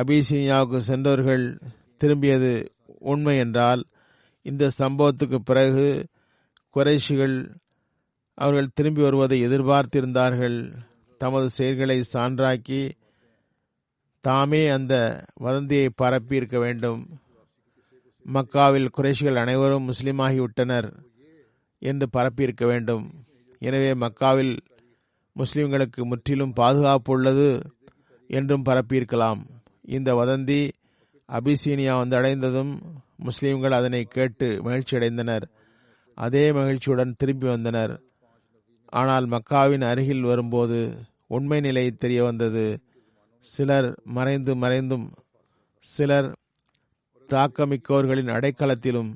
அபிசீனியாவுக்கு சென்றவர்கள் திரும்பியது உண்மை என்றால் இந்த சம்பவத்துக்கு பிறகு குறைஷிகள் அவர்கள் திரும்பி வருவதை எதிர்பார்த்திருந்தார்கள். தமது செயல்களை சான்றாக்கி தாமே அந்த வதந்தியை பரப்பி இருக்க வேண்டும். மக்காவில் குறைஷிகள் அனைவரும் முஸ்லிமாகிவிட்டனர் என்று பரப்பியிருக்க வேண்டும். எனவே மக்காவில் முஸ்லிம்களுக்கு முற்றிலும் பாதுகாப்பு உள்ளது என்றும் பரப்பியிருக்கலாம். இந்த வதந்தி அபிசீனியா வந்து அடைந்ததும் முஸ்லிம்கள் அதனை கேட்டு மகிழ்ச்சி அடைந்தனர். அதே மகிழ்ச்சியுடன் திரும்பி வந்தனர். ஆனால் மக்காவின் அருகில் வரும்போது உண்மை நிலை தெரிய வந்தது. சிலர் மறைந்தும் சிலர் தாக்கமிக்கவர்களின் அடைக்கலத்திலும்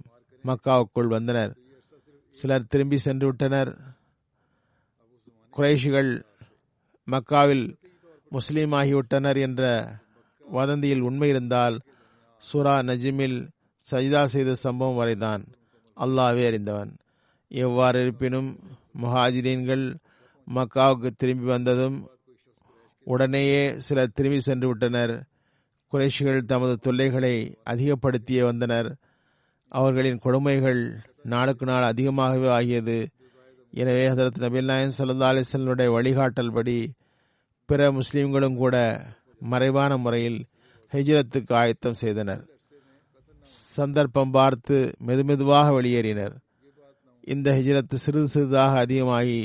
மக்காவுக்குள் வந்தனர். சிலர் திரும்பி சென்று விட்டனர். குறைஷிகள் மக்காவில் முஸ்லீமாகிவிட்டனர் என்ற வதந்தியில் உண்மை இருந்தால் சூரா நஜ்மில் சஜிதா செய்த சம்பவம் வரைதான் அல்லாஹ்வே அறிந்தவன். எவ்வாறு இருப்பினும் முஹாஜிரீன்கள் மக்காவுக்கு திரும்பி வந்ததும் உடனேயே சிலர் திரும்பி சென்று விட்டனர். குறைஷிகள் தமது தொல்லைகளை அதிகப்படுத்தியே வந்தனர். அவர்களின் கொடுமைகள் நாளுக்கு நாள் அதிகமாகவே ஆகியது. எனவே ஹதரத் நபி நாயகம் ஸல்லல்லாஹு அலைஹி வஸல்லம் வழிகாட்டல் படி பிற முஸ்லிம்களும் கூட மறைவான முறையில் ஹிஜ்ரத்துக்கு ஆயத்தம் செய்தனர். சந்தர்ப்பம் பார்த்து மெதுமெதுவாக வெளியேறினர். இந்த ஹிஜ்ரத் சிறிது சிறிதாக அதிகமாகி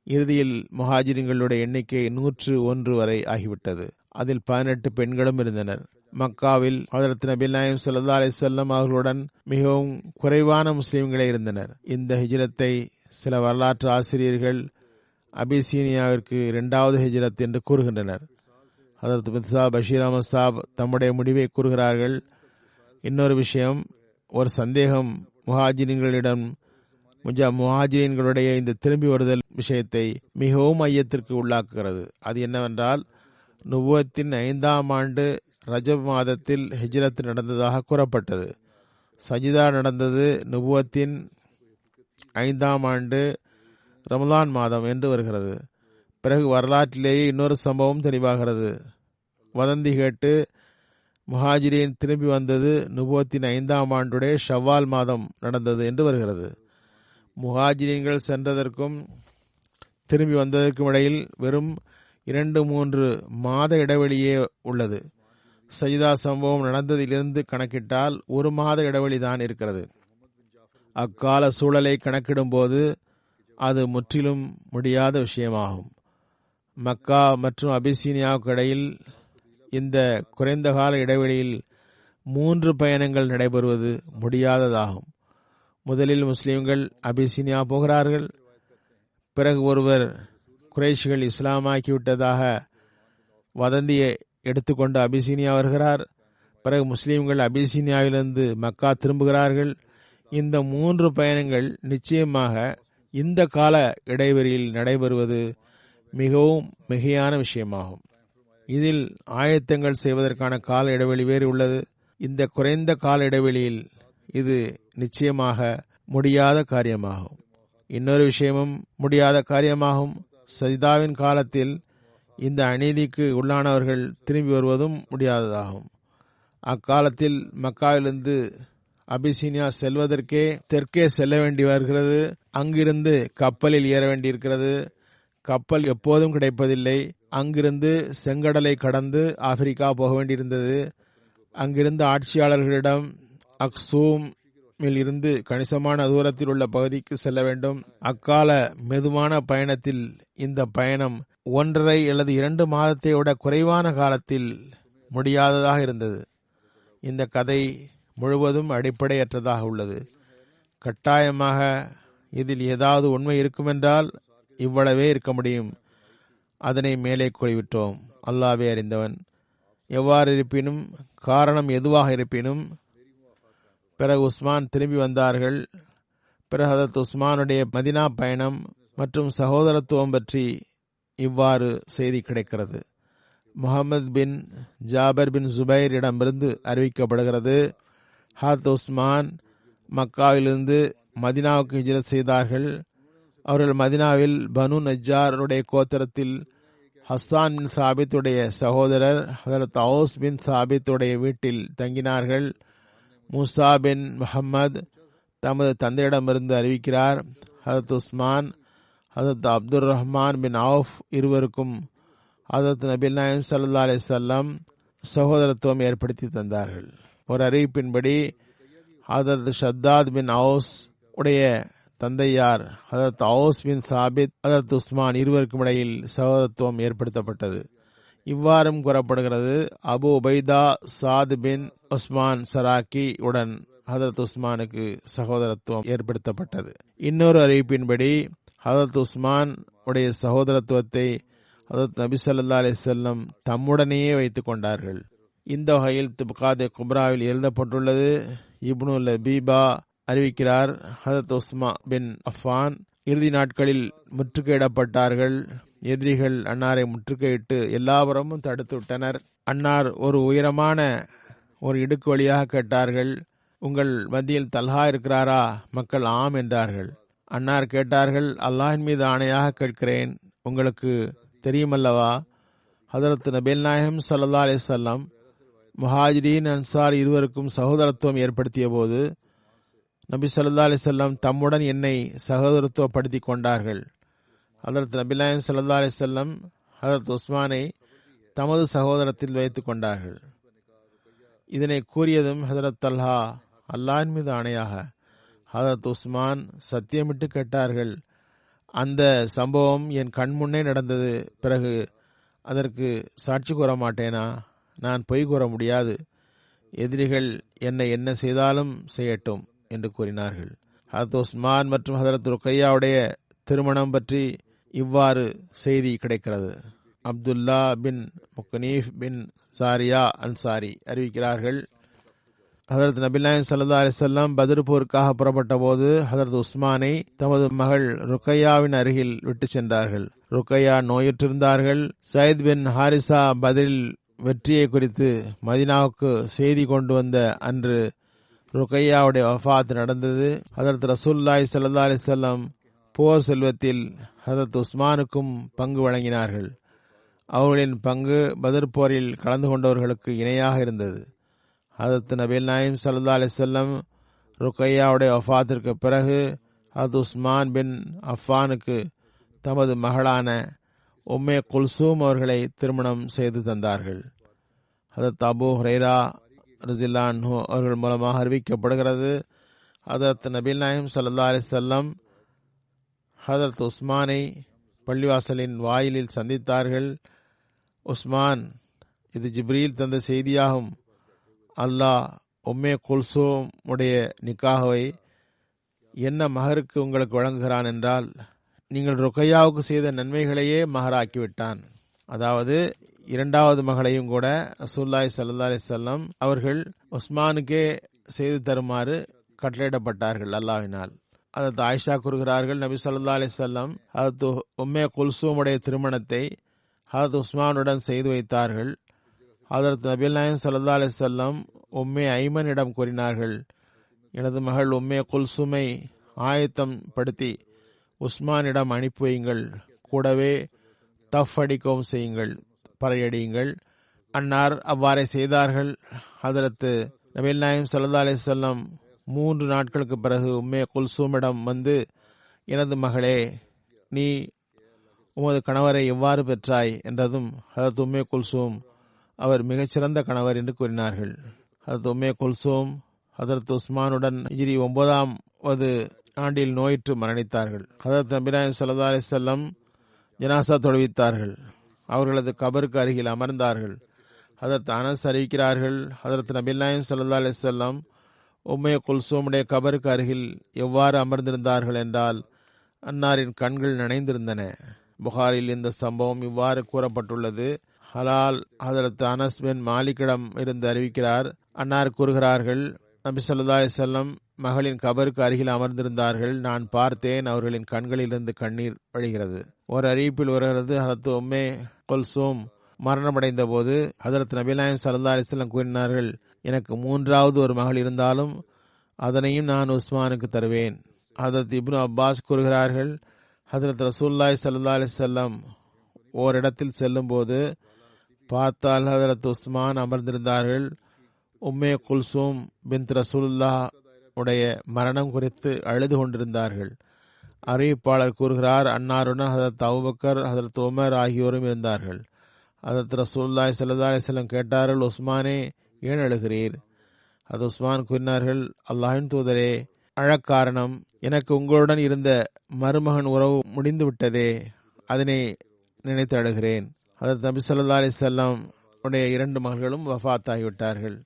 இறுதியில் முஹாஜிரின்களுடைய எண்ணிக்கை 101 வரை ஆகிவிட்டது. அதில் 18 பெண்களும் இருந்தனர். மக்காவில் ஹதரத் நபி நாயகம் ஸல்லல்லாஹு அலைஹி வஸல்லம் அவர்களுடன் மிகவும் குறைவான முஸ்லிம்களே இருந்தனர். இந்த ஹிஜ்ரத்தை சில வரலாற்று ஆசிரியர்கள் அபிசீனியாவிற்கு 2வது ஹிஜ்ரத் என்று கூறுகின்றனர். ஹதரத் மிர்சா பஷீர் அஹ்மத் சாப் தம்முடைய முடிவை கூறுகிறார்கள். இன்னொரு விஷயம், ஒரு சந்தேகம் முஹாஜிரீன்களுடைய இந்த திரும்பி வருதல் விஷயத்தை மிகவும் ஐயத்திற்கு உள்ளாக்குகிறது. அது என்னவென்றால், நுபுவத்தின் 5ஆம் ஆண்டு ரஜப் மாதத்தில் ஹிஜ்ரத் நடந்ததாக கூறப்பட்டது. சஜிதா நடந்தது நுபுவத்தின் 5ஆம் ஆண்டு ரமலான் மாதம் என்று வருகிறது. பிறகு வரலாற்றிலேயே இன்னொரு சம்பவம் தெளிவாகிறது. வதந்தி கேட்டு முஹாஜிரீன் திரும்பி வந்தது நுபுவத்தின் 5ஆம் ஆண்டுடைய ஷவ்வால் மாதம் நடந்தது என்று வருகிறது. முஹாஜிரீன்கள் சென்றதற்கும் திரும்பி வந்ததற்கும் இடையில் வெறும் 2-3 மாத இடைவெளியே உள்ளது. சஜிதா சம்பவம் நடந்ததிலிருந்து கணக்கிட்டால் 1 மாத இடைவெளி தான் இருக்கிறது. அக்கால சூழலை கணக்கிடும் போது அது முற்றிலும் முடியாத விஷயமாகும். மக்கா மற்றும் அபிசீனியாவுக்கு இடையில் இந்த குறைந்த கால இடைவெளியில் 3 பயணங்கள் நடைபெறுவது முடியாததாகும். முதலில் முஸ்லிம்கள் அபிசீனியா போகிறார்கள். பிறகு ஒருவர் குறைஷிகள் இஸ்லாமாக்கிவிட்டதாக வதந்தியை எடுத்துக்கொண்டு அபிசீனியா வருகிறார். பிறகு முஸ்லிம்கள் அபிசீனியாவிலிருந்து மக்கா திரும்புகிறார்கள். இந்த 3 பயணங்கள் நிச்சயமாக இந்த கால இடைவெளியில் நடைபெறுவது மிகவும் மிகையான விஷயமாகும். இதில் ஆயத்தங்கள் செய்வதற்கான கால இடைவெளி வேறு உள்ளது. இந்த குறைந்த கால இடைவெளியில் இது நிச்சயமாக முடியாத காரியமாகும். இன்னொரு விஷயமும் முடியாத காரியமாகும். சஜிதாவின் காலத்தில் இந்த அநீதிக்கு உள்ளானவர்கள் திரும்பி வருவதும் முடியாததாகும். அக்காலத்தில் மக்காவிலிருந்து அபிசீனியா செல்வதற்கே தெற்கே செல்ல வேண்டி வருகிறது. அங்கிருந்து கப்பலில் ஏற வேண்டியிருக்கிறது. கப்பல் எப்போதும் கிடைப்பதில்லை. அங்கிருந்து செங்கடலை கடந்து ஆப்பிரிக்கா போக வேண்டியிருந்தது. அங்கிருந்து ஆட்சியாளர்களிடம் அக்சூமில் இருந்து கணிசமான தூரத்தில் உள்ள பகுதிக்கு செல்ல வேண்டும். அக்கால மெதுவான பயணத்தில் இந்த பயணம் 1.5 அல்லது 2 மாதத்தை விட குறைவான காலத்தில் முடியாததாக இருந்தது. இந்த கதை முழுவதும் அடிப்படையற்றதாக உள்ளது. கட்டாயமாக இதில் ஏதாவது உண்மை இருக்குமென்றால் இவ்வளவே இருக்க முடியும். அதனை மேலே கூறிவிட்டோம். அல்லாஹ்வே அறிந்தவன். எவ்வாறு இருப்பினும், காரணம் எதுவாக இருப்பினும், பிறகு உஸ்மான் திரும்பி வந்தார்கள். பிறகு ஹதரத் உஸ்மானுடைய மதினா பயணம் மற்றும் சகோதரத்துவம் பற்றி இவ்வாறு செய்தி கிடைக்கிறது. முகமது பின் ஜாபர் பின் ஜுபைர் இடமிருந்து அறிவிக்கப்படுகிறது. ஹதரத் உஸ்மான் மக்காவிலிருந்து மதினாவுக்கு ஹிஜ்ரத் செய்தார்கள். அவர்கள் மதினாவில் பனு நஜ்ஜாருடைய கோத்திரத்தில் ஹஸ்ஸான் பின் சாபித்துடைய சகோதரர் ஹதரத் அவுஸ் பின் சாபித்துடைய வீட்டில் தங்கினார்கள். மூசா பின் முஹம்மது தமது தந்தையிடமிருந்து அறிவிக்கிறார், ஹதரத் உஸ்மான் ஹதரத் அப்துல் ரஹ்மான் பின் அவுஃப் இருவருக்கும் ஹதரத் நபிகள் நாயகம் ஸல்லல்லாஹு அலைஹி வஸல்லம் சகோதரத்துவம் ஏற்படுத்தி தந்தார்கள். ஒரு அறிவிப்பின்படி ஹதரத் ஷத்தாத் பின் அவுஸ் உடைய தந்தையார் ஹதரத் அவுஸ் பின் சாபித் ஹதரத் உஸ்மான் இருவருக்கும் இடையில் சகோதரத்துவம் ஏற்படுத்தப்பட்டது. இவ்வாறும் கூறப்படுகிறது, அபு உபைதா சாத் பின் உஸ்மான் சராக்கி உடன் ஹதரத் உஸ்மானுக்கு சகோதரத்துவம் ஏற்படுத்தப்பட்டது. இன்னொரு அறிவிப்பின்படி ஹதரத் உஸ்மான் உடைய சகோதரத்துவத்தை ஹதரத் நபி ஸல்லல்லாஹு அலைஹி வஸல்லம் தம்முடனேயே வைத்துக் கொண்டார்கள். இந்த வகையில் திப்காத் குப்ராவில் எழுதப்பட்டுள்ளது. இப்னு லபீபா அறிவிக்கிறார், ஹதரத் உஸ்மான் பின் அஃபான் இறுதி நாட்களில் முற்றுகையிடப்பட்டார்கள். எதிரிகள் அன்னாரை முற்றுகையிட்டு எல்லாபுறமும் தடுத்து விட்டனர். அன்னார் ஒரு உயரமான ஒரு இடுக்கு வழியாக கேட்டார்கள், உங்கள் மத்தியில் தல்ஹா இருக்கிறாரா? மக்கள் ஆம் என்றார்கள். அன்னார் கேட்டார்கள், அல்லாஹின் மீது ஆணையாக கேட்கிறேன், உங்களுக்கு தெரியுமல்லவா ஹதரத் நபிகள் நாயகம் ஸல்லல்லாஹு அலைஹி வஸல்லம் முஹாஜிரீன் அன்சார் இருவருக்கும் சகோதரத்துவம் ஏற்படுத்திய போது நபி ஸல்லல்லாஹு அலைஹி வஸல்லம் தம்முடன் என்னை சகோதரத்துவப்படுத்தி கொண்டார்கள். ஹதரத் நபிகள் நாயகம் ஸல்லல்லாஹு அலைஹி வஸல்லம் ஹதரத் உஸ்மானை தமது சகோதரத்தில் வைத்துக் கொண்டார்கள். இதனை கூறியதும் ஹதரத் தல்ஹா அல்லாஹ்வின் மீது ஆணையாக ஹதரத் உஸ்மான் சத்தியமிட்டு கேட்டார்கள், அந்த சம்பவம் என் கண்முன்னே நடந்தது, பிறகு அதற்கு சாட்சி கூற மாட்டேனா? நான் பொய் கூற முடியாது. எதிரிகள் என்னை என்ன செய்தாலும் செய்யட்டும் என்று கூறினார்கள். ஹதரத் உஸ்மான் மற்றும் ஹதரத் ருக்கையாவுடைய திருமணம் பற்றி இவ்வாறு செய்தி கிடைக்கிறது. அப்துல்லா பின் முக்னீஃப் பின் சாரியா அன்சாரி அறிவிக்கிறார்கள், ஹதரத் நபிகள் நாயகம் ஸல்லல்லாஹு அலைஹி வஸல்லம் பத்ர் போருக்காக புறப்பட்ட போது ஹதரத் உஸ்மானை தமது மகள் ருக்கையாவின் அருகில் விட்டு சென்றார்கள். ருக்கையா நோயுற்றிருந்தார்கள். சயத் பின் ஹாரிசா பத்ரில் வெற்றியை குறித்து மதீனாவுக்கு செய்தி கொண்டு வந்த அன்று ருக்கையாவுடைய வஃபாத் நடந்தது. ஹதரத் ரசூலுல்லாஹி ஸல்லல்லாஹு அலைஹி வஸல்லம் போர் செல்வத்தில் ஹதரத் உஸ்மானுக்கும் பங்கு வழங்கினார்கள். அவர்களின் பங்கு பத்ர் போரில் கலந்து கொண்டவர்களுக்கு இணையாக இருந்தது. ஹதரத் நபிகள் நாயகம் ஸல்லல்லாஹு அலைஹி வஸல்லம் ருக்கையாவுடைய வஃபாத்திற்கு பிறகு ஹதரத் உஸ்மான் பின் அஃபானுக்கு தமது மகளான உம்மே குல்சூம் அவர்களை திருமணம் செய்து தந்தார்கள். ஹதரத் அபூ ஹுரைரா ரலியல்லாஹு அன்ஹு அவர்கள் மூலமாக அறிவிக்கப்படுகிறது, ஹதரத் நபிகள் நாயகம் ஸல்லல்லாஹு அலைஹி வஸல்லம் ஹதரத் உஸ்மானை பள்ளிவாசலின் வாயிலில் சந்தித்தார்கள். உஸ்மான், இது ஜிப்ரீல் தந்த செய்தியாகும். அல்லாஹ் உம்மே குல்சூம் உடைய நிக்காகவை என்ன மகருக்கு உங்களுக்கு வழங்குகிறான் என்றால், நீங்கள் ருக்கையாவுக்கு செய்த நன்மைகளையே மகராக்கிவிட்டான். அதாவது இரண்டாவது மகளையும் கூட ரசூலுல்லாஹி ஸல்லல்லாஹு அலைஹி வஸல்லம் அவர்கள் உஸ்மானுக்கே செய்து தருமாறு கட்டளையிடப்பட்டார்கள் அல்லாஹ்வினால். அதற்கு ஆயிஷா கூறுகிறார்கள், நபி ஸல்லல்லாஹு அலைஹி வஸல்லம் அதற்கு உம்மே குல்சூமுடைய திருமணத்தை ஹதரத் உஸ்மானுடன் செய்து வைத்தார்கள். அதற்கு நபிகள் நாயகம் ஸல்லல்லாஹு அலைஹி வஸல்லம் உம்மே ஐமனிடம் கூறினார்கள், எனது மகள் உம்மே குல்சூமை ஆயத்தம் படுத்தி உஸ்மானிடம் அனுப்பி வையுங்கள், கூடவே தஃப் அடிக்கவும் செய்யுங்கள், பறையடியுங்கள். அன்னார் அவ்வாறே செய்தார்கள். ஹதரத் நபிகள் நாயகம் ஸல்லல்லாஹு அலைஹி வஸல்லம் 3 நாட்களுக்கு பிறகு உம்மே குல்சூமிடம் வந்து, எனது மகளே, நீ உமது கணவரை எவ்வாறு பெற்றாய் என்றதும் ஹதரத் உம்மே குல்சூம் அவர் மிகச்சிறந்த கணவர் என்று கூறினார்கள். ஹதரத் உம்மே குல்சூம் ஹதரத் உஸ்மானுடன் ஹிஜ்ரி 9வது ஆண்டில் நோயிற்று மரணித்தார்கள். ஹதரத் நபி நாயகம் ஸல்லல்லாஹு அலைஹி வஸல்லம் ஜனாசா தொழுவித்தார்கள். அவர்களது கபருக்கு அருகில் அமர்ந்தார்கள். ஹதரத் அனஸ் அறிவிக்கிறார்கள், ஹதரத் நபி நாயகம் ஸல்லல்லாஹு அலைஹி வஸல்லம் உம்மே குல்சூமுடைய கபருக்கு அருகில் எவ்வாறு அமர்ந்திருந்தார்கள் என்றால், அன்னாரின் கண்கள் நனைந்திருந்தன. புகாரில் இந்த சம்பவம் இவ்வாறு கூறப்பட்டுள்ளது. ஹலால் ஹதரத் அனஸ் பின் மாலிக்கிடம் இருந்து அறிவிக்கிறார், அன்னார் கூறுகிறார்கள், நபி ஸல்லல்லாஹு அலைஹி வஸல்லம் மகளின் கபருக்கு அருகில் அமர்ந்திருந்தார்கள். நான் பார்த்தேன், அவர்களின் கண்களிலிருந்து கண்ணீர் வழிகிறது. ஒரு அறிவிப்பில் வருகிறது, ஹதரத் உம்மே குல்சூம் மரணமடைந்த போது ஹதரத் நபி நாயகம் ஸல்லல்லாஹு அலைஹி வஸல்லம் கூறினார்கள், எனக்கு 3வது ஒரு மகள் இருந்தாலும் அதனையும் நான் உஸ்மானுக்கு தருவேன். ஹதரத் இப்னு அப்பாஸ் கூறுகிறார்கள், ஹதரத் ரசூலுல்லாஹி ஸல்லல்லாஹு அலைஹி வஸல்லம் ஓரிடத்தில் செல்லும் போது பார்த்தால் ஹதரத் உஸ்மான் அமர்ந்திருந்தார்கள். உம்மே குல்சூம் பின்த் ரசூலுல்லாஹ் உடைய மரணம் குறித்து அழுது கொண்டிருந்தார்கள். அறிவிப்பாளர் கூறுகிறார், அன்னாருடன் ஹதரத் அபூபக்கர், ஹதரத் உமர் ஆகியோரும் இருந்தார்கள். ஹதரத் ரசூலுல்லாஹி ஸல்லல்லாஹு அலைஹி வஸல்லம் கேட்டார்கள், உஸ்மானே, ஏன் அழுகிறீர்? அது உஸ்மான் கூறினார்கள், அல்லாஹ்வின் தூதரே, அழக்காரணம் எனக்கு உங்களுடன் இருந்த மருமகன் உறவு முடிந்து விட்டதே, அதனை நினைத்து அழுகிறேன். ஹதரத் நபி ஸல்லல்லாஹு அலைஹி வஸல்லம் உடைய 2 மகள்களும் வஃபாத் ஆகிவிட்டார்கள்.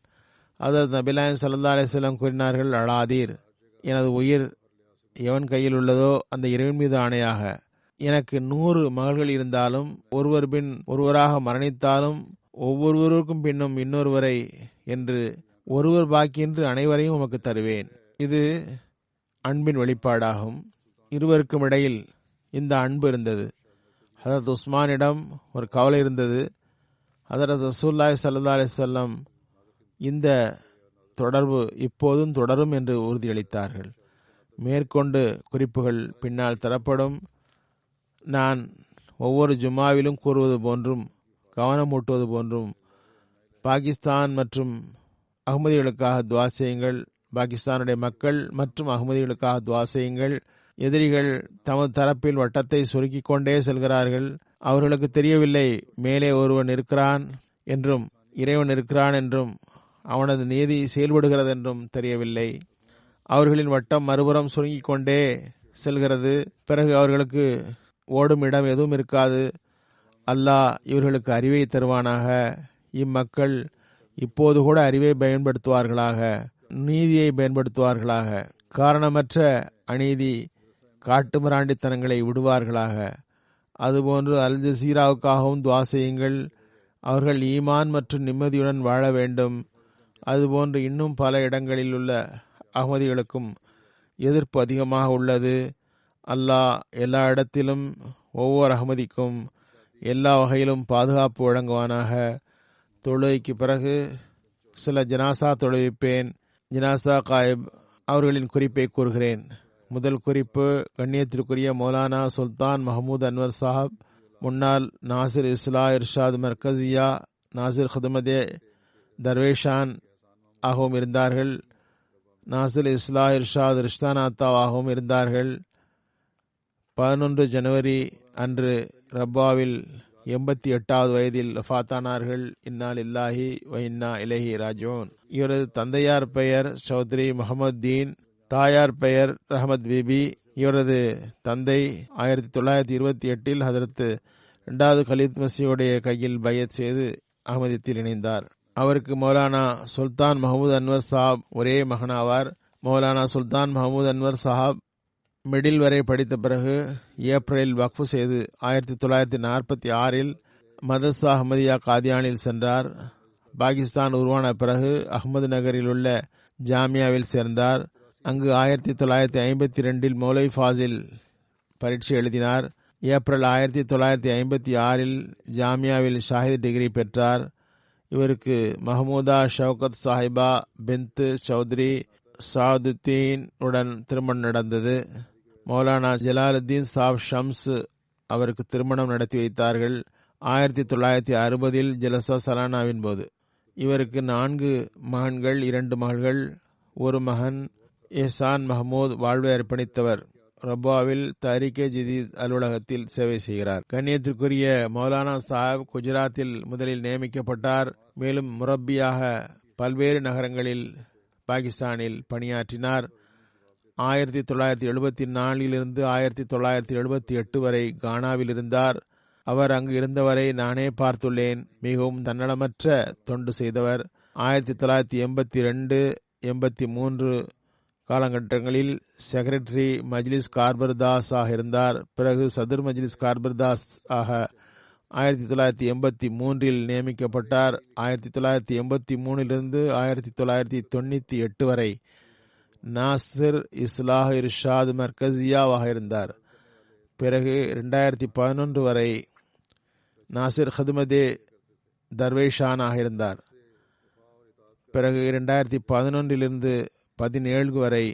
ஹதரத் நபி நாயகம் ஸல்லல்லாஹு அலைஹி வஸல்லம் கூறினார்கள், அழாதீர், எனது உயிர் எவன் கையில் உள்ளதோ அந்த இறைவன் மீது ஆணையாக, எனக்கு 100 மகள்கள் இருந்தாலும் ஒருவர் பின் ஒருவராக மரணித்தாலும் ஒவ்வொருவருக்கும் பின்னும் இன்னொருவரை என்று ஒருவர் பாக்கியின்றி அனைவரையும் உமக்கு தருவேன். இது அன்பின் வெளிப்பாடாகும். இருவருக்கும் இடையில் இந்த அன்பு இருந்தது. ஹதரத் உஸ்மானிடம் ஒரு கவலை இருந்தது. ஹதரத் ரசூலுல்லாஹி ஸல்லல்லாஹு அலைஹி வஸல்லம் இந்த தொடர்பு இப்போதும் தொடரும் என்று உறுதியளித்தார்கள். மேற்கொண்டு குறிப்புகள் பின்னால் தரப்படும். நான் ஒவ்வொரு ஜும்மாவிலும் கூறுவது போன்றும் கவனமூட்டுவது போன்றும் பாகிஸ்தான் மற்றும் அகமதிகளுக்காக துவா செய்யுங்கள். பாகிஸ்தானுடைய மக்கள் மற்றும் அகமதிகளுக்காக துவா செய்யுங்கள். எதிரிகள் தமது தரப்பில் வட்டத்தை சுருக்கிக் கொண்டே செல்கிறார்கள். அவர்களுக்கு தெரியவில்லை மேலே ஒருவன் இருக்கிறான் என்றும் இறைவன் இருக்கிறான் என்றும் அவனது நீதி செயல்படுகிறது என்றும் தெரியவில்லை. அவர்களின் வட்டம் மறுபுறம் சுருங்கிக் கொண்டே செல்கிறது. பிறகு அவர்களுக்கு ஓடும் இடம் எதுவும் இருக்காது. அல்லாஹ் இவர்களுக்கு அறிவை தருவானாக. இம்மக்கள் இப்போது கூட அறிவை பயன்படுத்துவார்களாக, நீதியை பயன்படுத்துவார்களாக, காரணமற்ற அநீதி காட்டுமிராண்டித்தனங்களை விடுவார்களாக. அதுபோன்று அல் ஜசீராவுக்காகவும் துவா செய்யுங்கள். அவர்கள் ஈமான் மற்றும் நிம்மதியுடன் வாழ வேண்டும். அதுபோன்று இன்னும் பல இடங்களில் உள்ள அகமதிகளுக்கும் எதிர்ப்பு அதிகமாக உள்ளது. அல்லாஹ் எல்லா இடத்திலும் ஒவ்வொரு அகமதிக்கும் எல்லா வகையிலும் பாதுகாப்பு வழங்குவானாக. தொழுகைக்கு பிறகு சில ஜனாசா தொழுவிப்பேன். ஜனாசா காயிப் அவர்களின் குறிப்பை கூறுகிறேன். முதல் குறிப்பு, கண்ணியத்திற்குரிய மௌலானா சுல்தான் மஹமூத் அன்வர் சாஹப், முன்னாள் நாசிர் இஸ்லா இர்ஷாத் மர்கசியா, நாசிர் ஹிதமதே தர்வேஷான் ஆகவும் இருந்தார்கள். நாசிர் இஸ்லா இர்ஷாத் ரிஷ்தானாத்தாவாகவும் இருந்தார்கள். 11 ஜனவரி அன்று ரப்பாவில் 88வது வயதில் வஃபாத்தானார்கள். இன்னா லில்லாஹி வ இன்னா இலைஹி ராஜிஊன். இவரது தந்தையார் பெயர் சௌத்ரி முஹம்மத் தீன், தாயார் பெயர் ரஹமத் பிபி. இவரது தந்தை 1928 ஹதரத் இரண்டாவது கலீத் மசீஹுடைய கையில் பையத் செய்து அஹ்மதியத்தில் இணைந்தார். அவருக்கு மௌலானா சுல்தான் மஹமூத் அன்வர் சாப் ஒரே மகனாவார். மௌலானா சுல்தான் மஹமூத் அன்வர் சாஹாப் மிடில் வரை படித்த பிறகு ஏப்ரலில் வக்ஃபு செய்து 1946 மதர்சா அஹ்மதியா காதியானில் சென்றார். பாகிஸ்தான் உருவான பிறகு அஹ்மது நகரில் உள்ள ஜாமியாவில் சேர்ந்தார். அங்கு 1952 மௌலவி ஃபாசில் பரீட்சை எழுதினார். ஏப்ரல் 1956 ஜாமியாவில் ஷாஹித் டிகிரி பெற்றார். இவருக்கு மஹமூதா ஷவுகத் சாஹிபா பின்த் சௌத்ரி சாதுத்தீன் உடன் திருமணம் நடந்தது. மௌலானா ஜலாலுத்தீன் சாப் ஷம்ஸ் அவருக்கு திருமணம் நடத்தி வைத்தார்கள் 1960 ஜலசா சலானாவின் போது. இவருக்கு 4 மகன்கள், 2 மகள்கள், ஒரு மகன். எஹ்சான் மஹமூத் வாழ்வை அர்ப்பணித்தவர். ரப்பாவில் தாரிகே ஜதீத் அலுவலகத்தில் சேவை செய்கிறார். கண்ணியத்திற்குரிய மௌலானா சாஹிப் குஜராத்தில் முதலில் நியமிக்கப்பட்டார். மேலும் முரப்பியாக பல்வேறு நகரங்களில் பாகிஸ்தானில் பணியாற்றினார். 1974 1978 வரை கானாவில் இருந்தார். அவர் அங்கு இருந்தவரை நானே பார்த்துள்ளேன். மிகவும் தன்னலமற்ற தொண்டு செய்தவர். 1982 83 காலகட்டங்களில் செக்ரட்டரி மஜ்லிஸ் கார்பர்தாஸ் ஆக இருந்தார். பிறகு சதுர் மஜ்லிஸ் கார்பர்தாஸ் ஆக 1983 நியமிக்கப்பட்டார். 1983 1998 வரை நாசிர் இஸ்லாஹ் இர்ஷாத் மர்கசியாவாக இருந்தார். பிறகு 2011 வரை நாசிர் ஹதுமதே தர்வேஷானாக இருந்தார். பிறகு 2011 17 வரை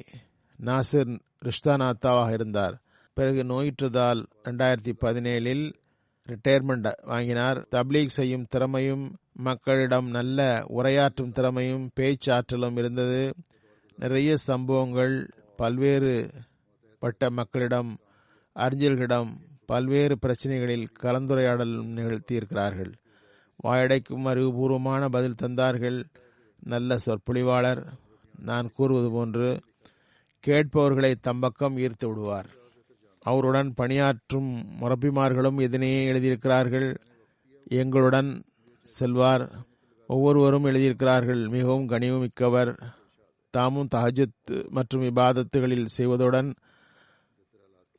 நாசிர் ரிஷ்தானாத்தாவாக இருந்தார். பிறகு நோயுற்றதால் 2017 ரிட்டையர்மெண்ட் வாங்கினார். தப்லீக் செய்யும் திறமையும் மக்களிடம் நல்ல உரையாற்றும் திறமையும் பேச்சாற்றலும் இருந்தது. நிறைய சம்பவங்கள் பல்வேறு பட்ட மக்களிடம் அறிஞர்களிடம் பல்வேறு பிரச்சனைகளில் கலந்துரையாடல் நிகழ்த்தியிருக்கிறார்கள். வாயடைக்கும் அறிவுபூர்வமான பதில் தந்தார்கள். நல்ல சொற்பொழிவாளர். நான் கூறுவது போன்று கேட்பவர்களை தம்பக்கம் ஈர்த்து விடுவார். அவருடன் பணியாற்றும் முரப்பிமார்களும் இதனையே எழுதியிருக்கிறார்கள். எங்களுடன் செல்வார். ஒவ்வொருவரும் எழுதியிருக்கிறார்கள். மிகவும் கனிவுமிக்கவர். தாமும் தஹஜ்ஜுத் மற்றும் இபாதத்துகளில் செய்வதுடன்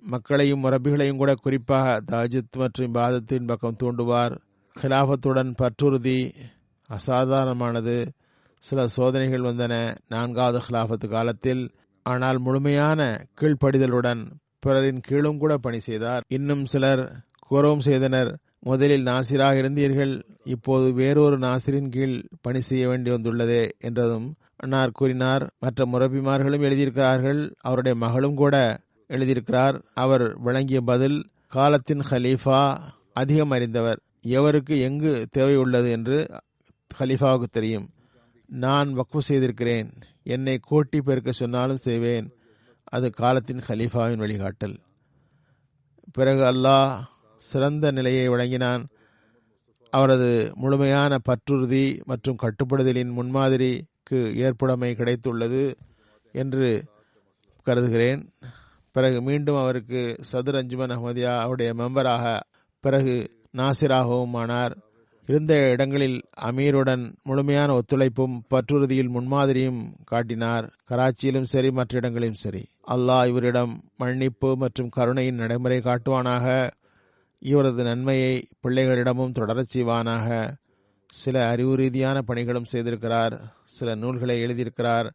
மக்களையும் முரப்பிகளையும் கூட குறிப்பாக தஹஜ்ஜுத் மற்றும் இபாதத்தின் பக்கம் தூண்டுவார். ஹிலாஃபத்துடன் பற்றுறுதி அசாதாரணமானது. சில சோதனைகள் வந்தன 4வது ஹிலாஃபத்து காலத்தில். ஆனால் முழுமையான கீழ்ப்படிதலுடன் பிறரின் கீழும் கூட பணி செய்தார். இன்னும் சிலர் கூறவும் செய்தனர், முதலில் நாசிராக இருந்தீர்கள், இப்போது வேறொரு நாசிரின் கீழ் பணி செய்ய வேண்டி வந்துள்ளதே என்றதும் அன்னார் கூறினார். மற்ற முரப்பிமார்களும் எழுதியிருக்கிறார்கள். அவருடைய மகளும் கூட எழுதியிருக்கிறார். அவர் வழங்கிய பதில், காலத்தின் ஹலீஃபா அதிகம் அறிந்தவர். எவருக்கு எங்கு தேவை உள்ளது என்று ஹலீஃபாவுக்கு தெரியும். நான் வக்ஃபு செய்திருக்கிறேன். என்னை கோட்டி பெருக்க சொன்னாலும் செய்வேன். அது காலத்தின் ஹலீஃபாவின் வழிகாட்டல். பிறகு அல்லாஹ் சிறந்த நிலையை வழங்கினான். அவரது முழுமையான பற்றுறுதி மற்றும் கட்டுப்படுதலின் முன்மாதிரிக்கு ஏற்புடைமை கிடைத்துள்ளது என்று கருதுகிறேன். பிறகு மீண்டும் அவருக்கு சதுர் அஞ்சுமன் அஹ்மதியா அவருடைய மெம்பராக, பிறகு நாசிராகவும் ஆனார். இருந்த இடங்களில் அமீருடன் முழுமையான ஒத்துழைப்பும் பற்றுறுதியில் முன்மாதிரியும் காட்டினார். கராச்சியிலும் சரி, மற்ற இடங்களிலும் சரி. அல்லாஹ் இவரிடம் மன்னிப்பு மற்றும் கருணையின் நடைமுறை காட்டுவானாக. இவரது நன்மையை பிள்ளைகளிடமும் தொடரச் செய்வானாக. சில அறிவு ரீதியான பணிகளும் செய்திருக்கிறார். சில நூல்களை எழுதியிருக்கிறார்.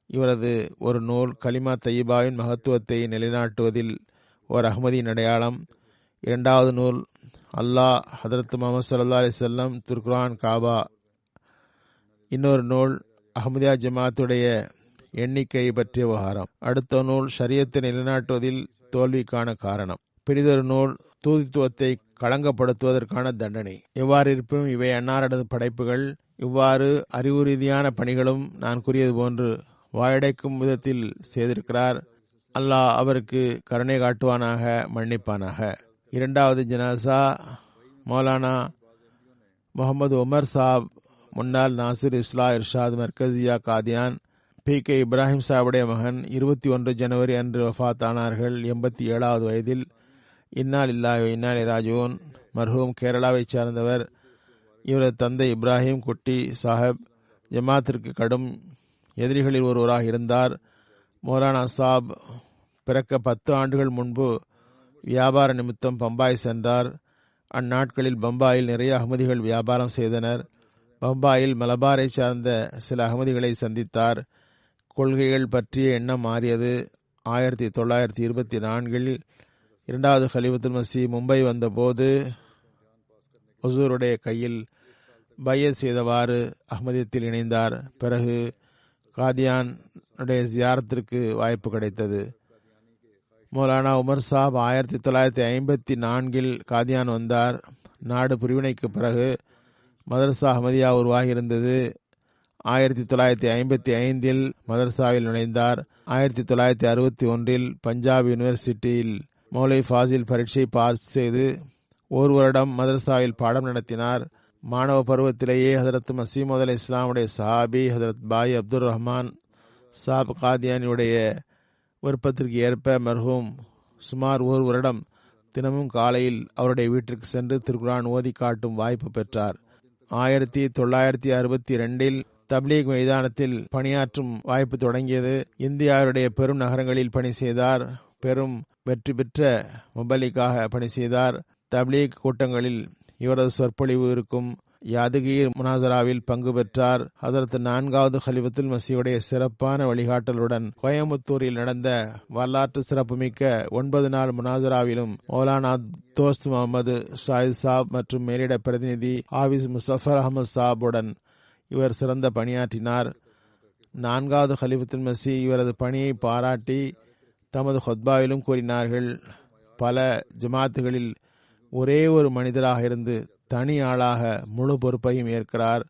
இவரது ஒரு நூல் கலிமா தய்யிபாவின் மகத்துவத்தை நிலைநாட்டுவதில் ஓர் அஹ்மதியின் அடையாளம். 2வது நூல் அல்லாஹ் ஹதரத் முஹம்மது ஸல்லல்லாஹு அலைஹி வஸல்லம் துர்குரான் காபா. இன்னொரு நூல் அஹ்மதியா ஜமாத்துடைய எண்ணிக்கை பற்றிய விவகாரம். அடுத்த நூல் ஷரியத்தை நிலைநாட்டுவதில் தோல்விக்கான காரணம். பெரிதொரு நூல் தூதித்துவத்தை களங்கப்படுத்துவதற்கான தண்டனை. எவ்வாறு இருப்பினும் இவை அன்னாரது படைப்புகள். இவ்வாறு அறிவு ரீதியான பணிகளும் நான் கூறியது போன்று வாயடைக்கும் விதத்தில் செய்திருக்கிறார். அல்லாஹ் அவருக்கு கருணை காட்டுவானாக, மன்னிப்பானாக. 2வது ஜனாசா மௌலானா முகமது உமர் சாப், முன்னாள் நாசிர் இஸ்லா இர்ஷாத் மர்கசியா காதியான். P.K. இப்ராஹிம் சாவுடைய மகன் 21 ஜனவரி அன்று வஃபாத்தானார்கள் 87வது வயதில். இன்னா லில்லாஹி வ இன்னா இலைஹி ராஜிஊன். மர்ஹூம் கேரளாவைச் சார்ந்தவர். இவரது தந்தை இப்ராஹிம் குட்டி சாஹிப் ஜமாத்திற்கு கடும் எதிரிகளில் ஒருவராக இருந்தார். மௌலானா சாப் பிறக்க 10 ஆண்டுகள் முன்பு வியாபார நிமித்தம் பம்பாய் சென்றார். அந்நாட்களில் பம்பாயில் நிறைய அகமதிகள் வியாபாரம் செய்தனர். பம்பாயில் மலபாரை சார்ந்த சில அகமதிகளை சந்தித்தார். கொள்கைகள் பற்றிய எண்ணம் மாறியது. 1924 இரண்டாவது கலிஃபத்துல் மஸீஹ் மும்பை வந்தபோது ஹுசூருடைய கையில் பையத் செய்தவாறு அஹ்மதியத்தில் இணைந்தார். பிறகு காதியானுடைய ஜியாரத்திற்கு வாய்ப்பு கிடைத்தது. மௌலானா உமர் சாப் 1954 காதியான் வந்தார். நாடு பிரிவினைக்கு பிறகு மதரசா அஹ்மதியா உருவாகி இருந்தது. 1955 மதரசாவில் நுழைந்தார். 1961 பஞ்சாப் யூனிவர்சிட்டியில் மௌலை ஃபாசில் பரீட்சை பாஸ் செய்து 1 வருடம் மதரசாவில் பாடம் நடத்தினார். மாணவ பருவத்திலேயே ஹதரத் மசீமது அலை இஸ்லாமுடைய சஹாபி ஹதரத் பாய் அப்துல் ரஹ்மான் சாப் காதியானியுடைய விருப்பத்திற்கு ஏற்ப மர்ஹூம் சுமார் 1 வருடம் தினமும் காலையில் அவருடைய வீட்டிற்கு சென்று திருக்குரான் ஓதி காட்டும் வாய்ப்பு பெற்றார். 1962 தப்லீக் மைதானத்தில் பணியாற்றும் வாய்ப்பு தொடங்கியது. இந்தியாவுடைய பெரும் நகரங்களில் பணி செய்தார். பெரும் வெற்றி பெற்ற முபல்லிக்காக பணி செய்தார். தப்லீக் கூட்டங்களில் இவரது சொற்பொழிவு இருக்கும். யாதுகீர் முனாசராவில் பங்கு பெற்றார். ஹதரத் 4வது கலிஃபத்துல் மஸீஹுடைய சிறப்பான வழிகாட்டலுடன் கோயம்புத்தூரில் நடந்த வரலாற்று சிறப்புமிக்க 9 நாள் முனாசராவிலும் மௌலானா தோஸ்த் முகமது ஷாஹித் சாப் மற்றும் மேலிட பிரதிநிதி ஹாஃபிஸ் முசஃபர் அஹமது சாபுடன் இவர் சிறந்த பணியாற்றினார். 4வது கலிஃபத்துல் மஸீஹ் இவரது பணியை பாராட்டி தமது ஹுத்பாவிலும் கூறினார்கள். பல ஜமாத்துகளில் ஒரே ஒரு மனிதராக இருந்து தனி ஆளாக முழு பொறுப்பையும் ஏற்கிறார்.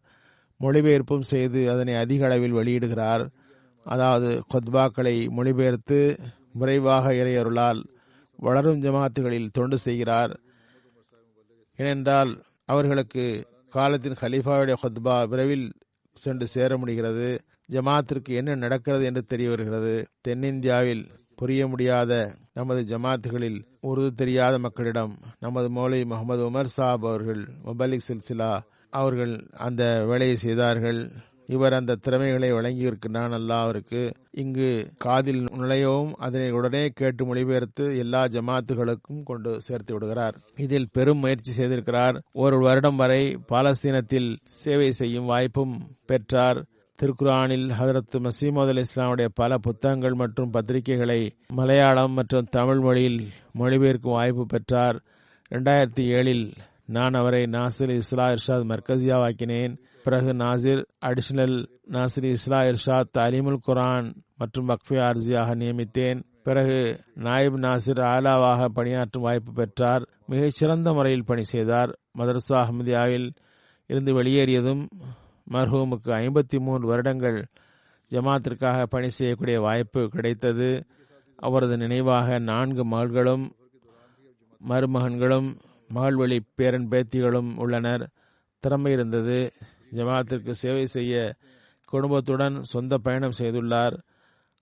மொழிபெயர்ப்பும் செய்து அதனை அதிக அளவில் வெளியிடுகிறார். அதாவது ஹுத்பாக்களை மொழிபெயர்த்து விரைவாக இறையருளால் வளரும் ஜமாத்துகளில் தொண்டு செய்கிறார். ஏனென்றால் அவர்களுக்கு காலத்தின் ஹலீஃபாவுடைய ஹுத்பா விரைவில் சென்று சேர முடிகிறது. ஜமாத்திற்கு என்ன நடக்கிறது என்று தெரிய வருகிறது. தென்னிந்தியாவில் புரிய முடியாத நமது ஜமாத்துகளில் உருது தெரியாத மக்களிடம் நமது மௌலை முகமது உமர் சாப் அவர்கள் முபல்லிக் சில்சிலா அவர்கள் அந்த வேலையை செய்தார்கள். இவர் அந்த திறமைகளை வழங்கியிருக்கிறான். அல்லாஹ் அவருக்கு இங்கு காதில் நுழையவும் அதனை உடனே கேட்டு மொழிபெயர்த்து எல்லா ஜமாத்துகளுக்கும் கொண்டு சேர்த்து விடுகிறார். இதில் பெரும் முயற்சி செய்திருக்கிறார். 1 வருடம் வரை பாலஸ்தீனத்தில் சேவை செய்யும் வாய்ப்பும் பெற்றார். திருக்குரானில் ஹதரத் மசீமது அலி இஸ்லாமுடைய பல புத்தகங்கள் மற்றும் பத்திரிகைகளை மலையாளம் மற்றும் தமிழ் மொழியில் மொழிபெயர்க்கும் வாய்ப்பு பெற்றார். 2007 நான் அவரை நாசிர் இஸ்லா இர்ஷாத் மர்கசியாவாக்கினேன். பிறகு நாசிர் அடிஷனல் நாசிர் இஸ்லா இர்ஷாத் தாலீமுல் குரான் மற்றும் வக்ஃபே ஆர்ஜியாக நியமித்தேன். பிறகு நாயிப் நாசிர் ஆலாவாக பணியாற்றும் வாய்ப்பு பெற்றார். மிகச்சிறந்த முறையில் பணி செய்தார். மதரசா அஹ்மதியாவில் இருந்து வெளியேறியதும் மர்ஹூமுக்கு 53 வருடங்கள் ஜமாத்திற்காக பணி செய்யக்கூடிய வாய்ப்பு கிடைத்தது. அவரது நினைவாக 4 மகள்களும் மருமகன்களும் மகள்வழி பேரன் பேத்திகளும் உள்ளனர். திறமை இருந்தது. ஜமாத்திற்கு சேவை செய்ய குடும்பத்துடன் சொந்த பயணம் செய்துள்ளார்.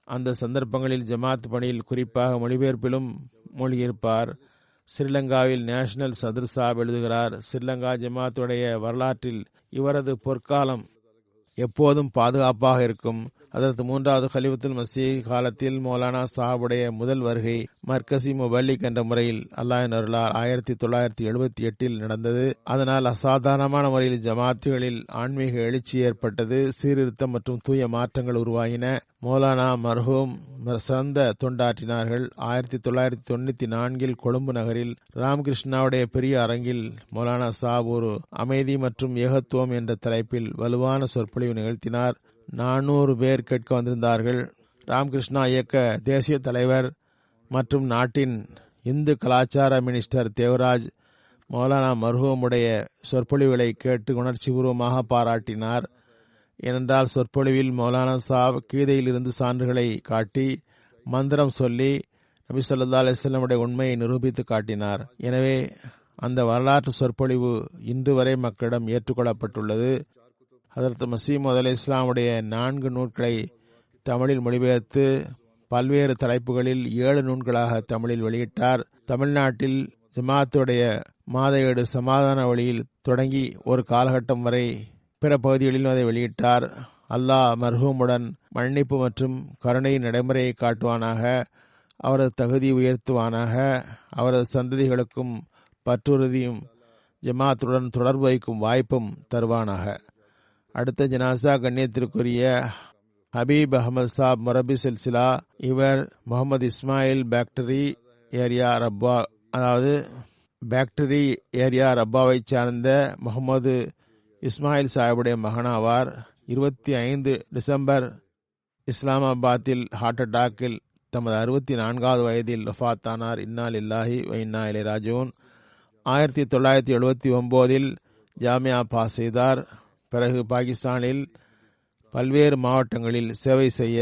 அந்த சந்தர்ப்பங்களில் ஜமாத் பணியில் குறிப்பாக மொழிபெயர்ப்பிலும் மூழ்கியிருப்பார். ஸ்ரீலங்காவில் நேஷனல் சதுர் சாப் எழுதுகிறார். ஸ்ரீலங்கா ஜமாத்துடைய வரலாற்றில் இவரது பொற்காலம் எப்போதும் பாதுகாப்பாக இருக்கும். அதற்கு 3வது கலிஃபத்துல் மஸீஹ் காலத்தில் மௌலானா சாஹாபுடைய முதல் வருகை மர்கசி முபல்லிக் என்ற முறையில் அல்லாஹ்வின் அருளால் 1978 நடந்தது. அதனால் அசாதாரணமான முறையில் ஜமாத்துகளில் ஆன்மீக எழுச்சி ஏற்பட்டது. சீர்திருத்தம் மற்றும் தூய மாற்றங்கள் உருவாகின. மௌலானா மர்ஹூம் சிறந்த தொண்டாற்றினார்கள். 1994 கொழும்பு நகரில் ராமகிருஷ்ணாவுடைய பெரிய அரங்கில் மௌலானா சாப் ஒரு அமைதி மற்றும் ஏகத்துவம் என்ற தலைப்பில் வலுவான சொற்பொழிவு நிகழ்த்தினார். 400 பேர் கேட்க வந்திருந்தார்கள். ராமகிருஷ்ணா இயக்க தேசிய தலைவர் மற்றும் நாட்டின் இந்து கலாச்சார மினிஸ்டர் தேவராஜ் மௌலானா மர்ஹூமுடைய சொற்பொழிவுகளை கேட்டு உணர்ச்சிபூர்வமாக பாராட்டினார். ஏனென்றால் சொற்பொழிவில் மௌலானா சாப் கீதையில் இருந்து சான்றுகளை காட்டி மந்திரம் சொல்லி நபி ஸல்லல்லாஹு அலைஹி வஸல்லம் உண்மையை நிரூபித்து காட்டினார். எனவே அந்த வரலாற்று சொற்பொழிவு இன்று வரை மக்களிடம் ஏற்றுக்கொள்ளப்பட்டுள்ளது. ஹதரத் மசீமது அலைஹிஸ்ஸலாமுடைய 4 நூல்களை தமிழில் மொழிபெயர்த்து பல்வேறு தலைப்புகளில் 7 நூல்களாக தமிழில் வெளியிட்டார். தமிழ்நாட்டில் ஜமாத்துடைய மாத ஏடு சமாதான வழியில் தொடங்கி ஒரு காலகட்டம் வரை பிற பகுதிகளிலும் அதை வெளியிட்டார். அல்லாஹ் மர்ஹூமுடன் மன்னிப்பு மற்றும் கருணை நடைமுறையை காட்டுவானாக, அவரது தகுதி உயர்த்துவானாக, அவரது சந்ததிகளுக்கும் பற்றுறுதியும் ஜமாத்துடன் தொடர்பு வைக்கும் வாய்ப்பும் தருவானாக. அடுத்த ஜனாசா கண்ணியத்திற்குரிய ஹபீப் அஹமது சாப் மொரபி சில்சிலா. இவர் முகமது இஸ்மாயில் பேக்டரி ஏரியா ரப்பாவை சார்ந்த முகமது இஸ்மாயில் சாஹிபுடைய மகனாவார். 25 டிசம்பர் இஸ்லாமாபாத்தில் ஹார்ட் அட்டாக்கில் தமது 64வது வயதில் வஃபாத்தானார். இன்னா லில்லாஹி வ இன்னா இலைஹி ராஜிஊன். 1979 ஜாமியா பாஸ் செய்தார். பிறகு பாகிஸ்தானில் பல்வேறு மாவட்டங்களில் சேவை செய்ய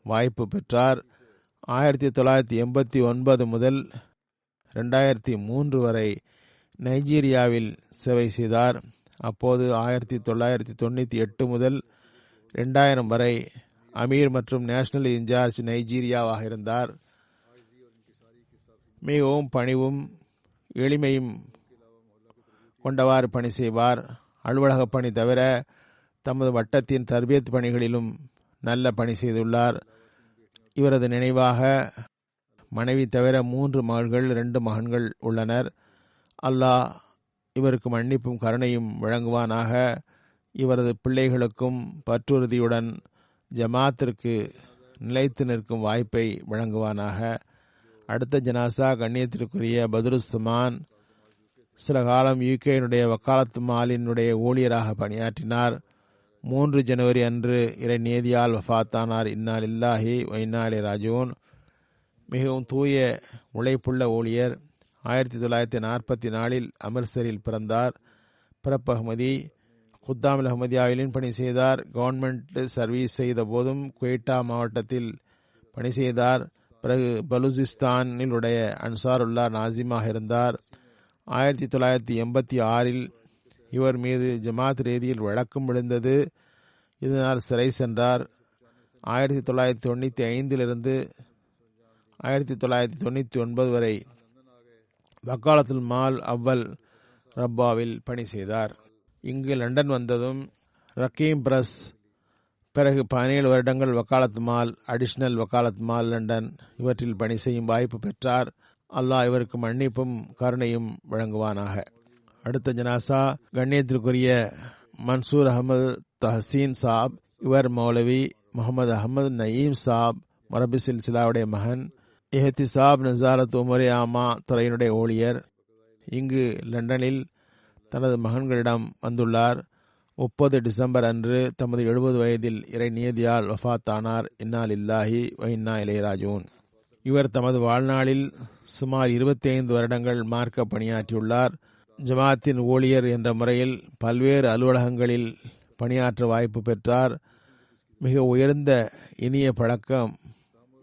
வாய்ப்பு பெற்றார். 1989 முதல் 2003 வரை நைஜீரியாவில் சேவை செய்தார். அப்போது 1998 முதல் 2000 வரை அமீர் மற்றும் நேஷனல் இன்சார்ஜ் நைஜீரியாவாக இருந்தார். மிகவும் பணிவும் எளிமையும் கொண்டவாறு பணி செய்வார். அலுவலக பணி தவிர தமது வட்டத்தின் தர்பியத் பணிகளிலும் நல்ல பணி செய்துள்ளார். இவரது நினைவாக மனைவி தவிர 3 மகள்கள் 2 மகன்கள் உள்ளனர். அல்லாஹ் இவருக்கு மன்னிப்பும் கருணையும் வழங்குவானாக. இவரது பிள்ளைகளுக்கும் பற்றுறுதியுடன் ஜமாத்திற்கு நிலைத்து நிற்கும் வாய்ப்பை வழங்குவானாக. அடுத்த ஜனாசா கண்ணியத்திற்குரிய பத்ருஸ்ஸமான். சில காலம் யூகேனுடைய வக்காலத்து மாலினுடைய ஊழியராக பணியாற்றினார். 3 ஜனவரி அன்று இறை நியதியால் வஃபாத்தானார். இன்னா லில்லாஹி வ இன்னா இலைஹி ராஜிஊன். மிகவும் தூய உழைப்புள்ள ஊழியர். 1944 அமிர்தசரில் பிறந்தார். பிறப்பு அஹ்மதி. குத்தாமில் அஹ்மதியாவிலும் பணி செய்தார். கவர்மெண்ட் சர்வீஸ் செய்த போதும் குவைட்டா மாவட்டத்தில் பணி செய்தார். பிறகு பலூசிஸ்தானில் உடைய அன்சாருல்லா நாசிமாக இருந்தார். 1986 இவர் மீது ஜமாத் ரீதியில் வழக்கம் விழுந்தது. இதனால் சிறை சென்றார். 1995 1999 வரை வக்காலத்துல் மால் அவ்வல் ரப்பாவில் பணி செய்தார். இங்கு லண்டன் வந்ததும் ரக்கீம் பிரஸ், பிறகு 17 வருடங்கள் vakalat mall, additional vakalat mall London இவற்றில் பணி செய்யும் வாய்ப்பு பெற்றார். அல்லாஹ் இவருக்கு மன்னிப்பும் கருணையும் வழங்குவானாக. அடுத்த ஜனாசா கண்ணியத்திற்குரிய மன்சூர் அகமது தஹசீன் சாப். இவர் மௌலவி முகமது அகமது நயீம் சாப் மரபி சில்சிலாவுடைய மகன். எஹ்திசாப் நசாரத் உமரே ஆமா துறையினுடைய ஊழியர். இங்கு லண்டனில் தனது மகன்களிடம் வந்துள்ளார். 30 டிசம்பர் அன்று தமது 70 வயதில் இறை நியதியால் வஃபாத்தானார். இன்னா லில்லாஹி வ இன்னா இலைஹி ராஜிஊன். இவர் தமது வாழ்நாளில் சுமார் 25 வருடங்கள் மார்க்க பணியாற்றியுள்ளார். ஜமாத்தின் ஊழியர் என்ற முறையில் பல்வேறு அலுவலகங்களில் பணியாற்ற வாய்ப்பு பெற்றார். மிக உயர்ந்த இனிய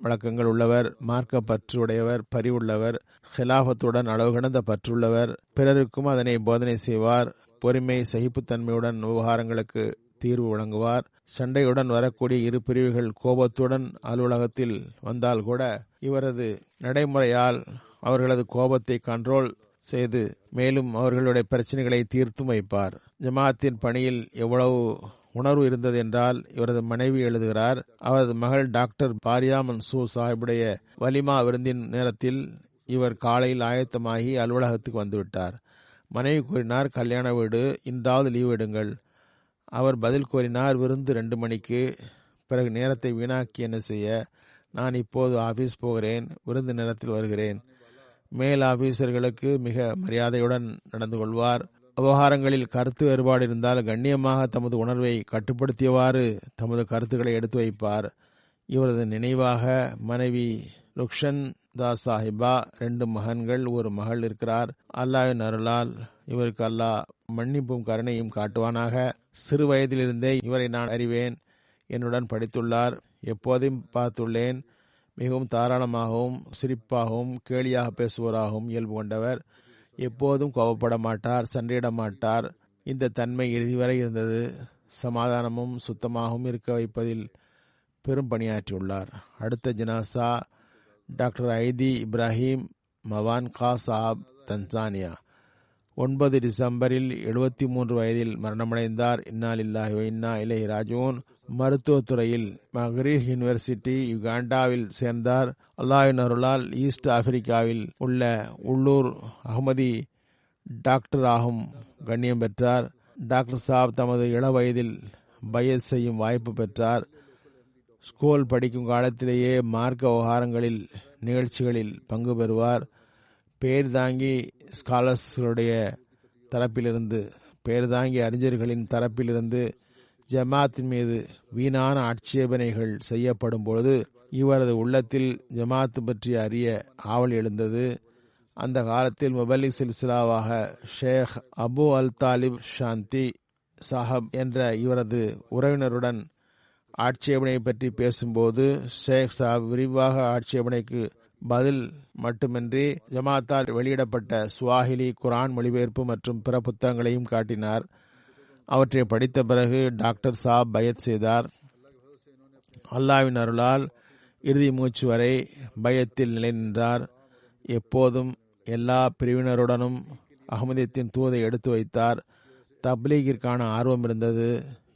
வழக்கங்கள் உள்ளவர், மார்க்க பற்று உடையவர், பரிவுள்ளவர், ஹிலாஃபத்துடன் அளவு கடந்த பற்றுள்ளவர், பிறருக்கும் அதனை போதனை செய்வார், பொறுமை சகிப்புத்தன்மையுடன் விவகாரங்களுக்கு தீர்வு வழங்குவார். சண்டையுடன் வரக்கூடிய இரு பிரிவுகள் கோபத்துடன் அலுவலகத்தில் வந்தால் கூட இவரது நடைமுறையால் அவர்களது கோபத்தை கண்ட்ரோல் செய்து மேலும் அவர்களுடைய பிரச்சனைகளை தீர்த்தும் வைப்பார். ஜமாத்தின் பணியில் எவ்வளவு உணர்வு இருந்தது என்றால் இவரது மனைவி எழுதுகிறார், அவரது மகள் டாக்டர் பாரியா மன்சூர் சாஹிபுடைய வலிமா விருந்தின் நேரத்தில் இவர் காலையில் ஆயத்தமாகி அலுவலகத்துக்கு வந்துவிட்டார். மனைவி கூறினார், கல்யாண வீடு, இன்றாவது லீவ் எடுங்கள். அவர் பதில் கூறினார், விருந்து 2 மணிக்கு. பிறகு நேரத்தை வீணாக்கி என்ன செய்ய, நான் இப்போது ஆபீஸ் போகிறேன், விருந்து நேரத்தில் வருகிறேன். மேல் ஆபீசர்களுக்கு மிக மரியாதையுடன் நடந்து கொள்வார். விவகாரங்களில் கருத்து வேறுபாடு இருந்தால் கண்ணியமாக தமது உணர்வை கட்டுப்படுத்தியவாறு தமது கருத்துக்களை எடுத்து வைப்பார். இவரது நினைவாக மனைவி ருக்ஷன் தா சாஹிபா, 2 மகன்கள், 1 மகள் இருக்கிறார். அல்லாஹ்வின் அருளால் இவருக்கு அல்லாஹ் மன்னிப்பும் கருணையும் காட்டுவானாக. சிறு வயதிலிருந்தே இவரை நான் அறிவேன். என்னுடன் படித்துள்ளார். எப்போதும் பார்த்துள்ளேன். மிகவும் தாராளமாகவும் சிரிப்பாகவும் கேலியாக பேசுவராகவும் இயல்பு கொண்டவர். எப்போதும் கோபப்பட மாட்டார், சண்டையிட மாட்டார். இந்த தன்மை இறுதி வரை இருந்தது. சமாதானமும் சுத்தமாகவும் இருக்க வைப்பதில் பெரும் பணியாற்றியுள்ளார். அடுத்த ஜனாசா டாக்டர் ஐதி இப்ராஹிம் மவான் கா சாப், தன்சானியா. 9 டிசம்பரில் 73 வயதில் மரணமடைந்தார். இன்னா லில்லாஹி வ இன்னா இலைஹி ராஜிஊன். மருத்துவத்துறையில் மக்ரிப் யூனிவர்சிட்டி யுகாண்டாவில் சேர்ந்தார். அல்லாஹ்வின் அருளால் ஈஸ்ட் ஆப்பிரிக்காவில் உள்ள உள்ளூர் அஹ்மதி டாக்டராகும் கண்ணியம் பெற்றார். டாக்டர் சாப் தமது இள வயதில் பையத் செய்யும் வாய்ப்பு பெற்றார். ஸ்கூல் படிக்கும் காலத்திலேயே மார்க்க விவகாரங்களில் நிகழ்ச்சிகளில் பங்கு பெறுவார். பேர் தாங்கி ஸ்காலர்ஸ்களுடைய தரப்பிலிருந்து, பேர் தாங்கி அறிஞர்களின் தரப்பிலிருந்து ஜமாத்தின் மீது வீணான ஆட்சேபனைகள் செய்யப்படும் பொழுது இவரது உள்ளத்தில் ஜமாத்து பற்றி அறிய ஆவல் எழுந்தது. அந்த காலத்தில் முபல்லிக் சில்சிலாவாக ஷேக் அபு அல் தாலிப் ஷாந்தி சாஹப் என்ற இவரது உறவினருடன் ஆட்சேபனை பற்றி பேசும்போது ஷேக் சாஹப் விரிவாக ஆட்சேபனைக்கு பதில் மட்டுமின்றி ஜமாத்தால் வெளியிடப்பட்ட சுவாஹிலி குரான் மொழிபெயர்ப்பு மற்றும் பிற புத்தகங்களையும் காட்டினார். அவற்றை படித்த பிறகு டாக்டர் சாப் பையத் செய்தார். அல்லாஹ்வின் அருளால் இறுதி மூச்சு வரை பையத்தில் நிலை நின்றார். எப்போதும் எல்லா பிரிவினருடனும் அஹ்மதியத்தின் தூதை எடுத்து வைத்தார். தப்லீகிற்கான ஆர்வம் இருந்தது.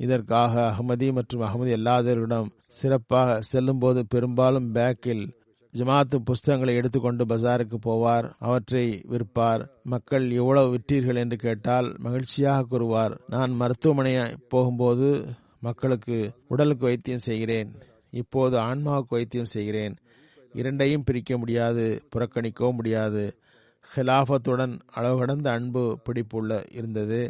இதற்காக அஹ்மதி மற்றும் அஹ்மதி அல்லாதவர்களிடம் சிறப்பாக செல்லும்போது பெரும்பாலும் பேக்கில் ஜமாத்து புஸ்தகங்களை எடுத்துக்கொண்டு பஜாருக்கு போவார். அவற்றை விற்பார். மக்கள் எவ்வளவு விற்றீர்கள் என்று கேட்டால் மகிழ்ச்சியாக கூறுவார், நான் மருத்துவமனை போகும்போது மக்களுக்கு உடலுக்கு வைத்தியம் செய்கிறேன், இப்போது ஆன்மாவுக்கு வைத்தியம் செய்கிறேன். இரண்டையும் பிரிக்க முடியாது, புறக்கணிக்கவும் முடியாது. ஹிலாஃபத்துடன் அளவு கடந்த அன்பு பிடிப்புள்ள இருந்தது.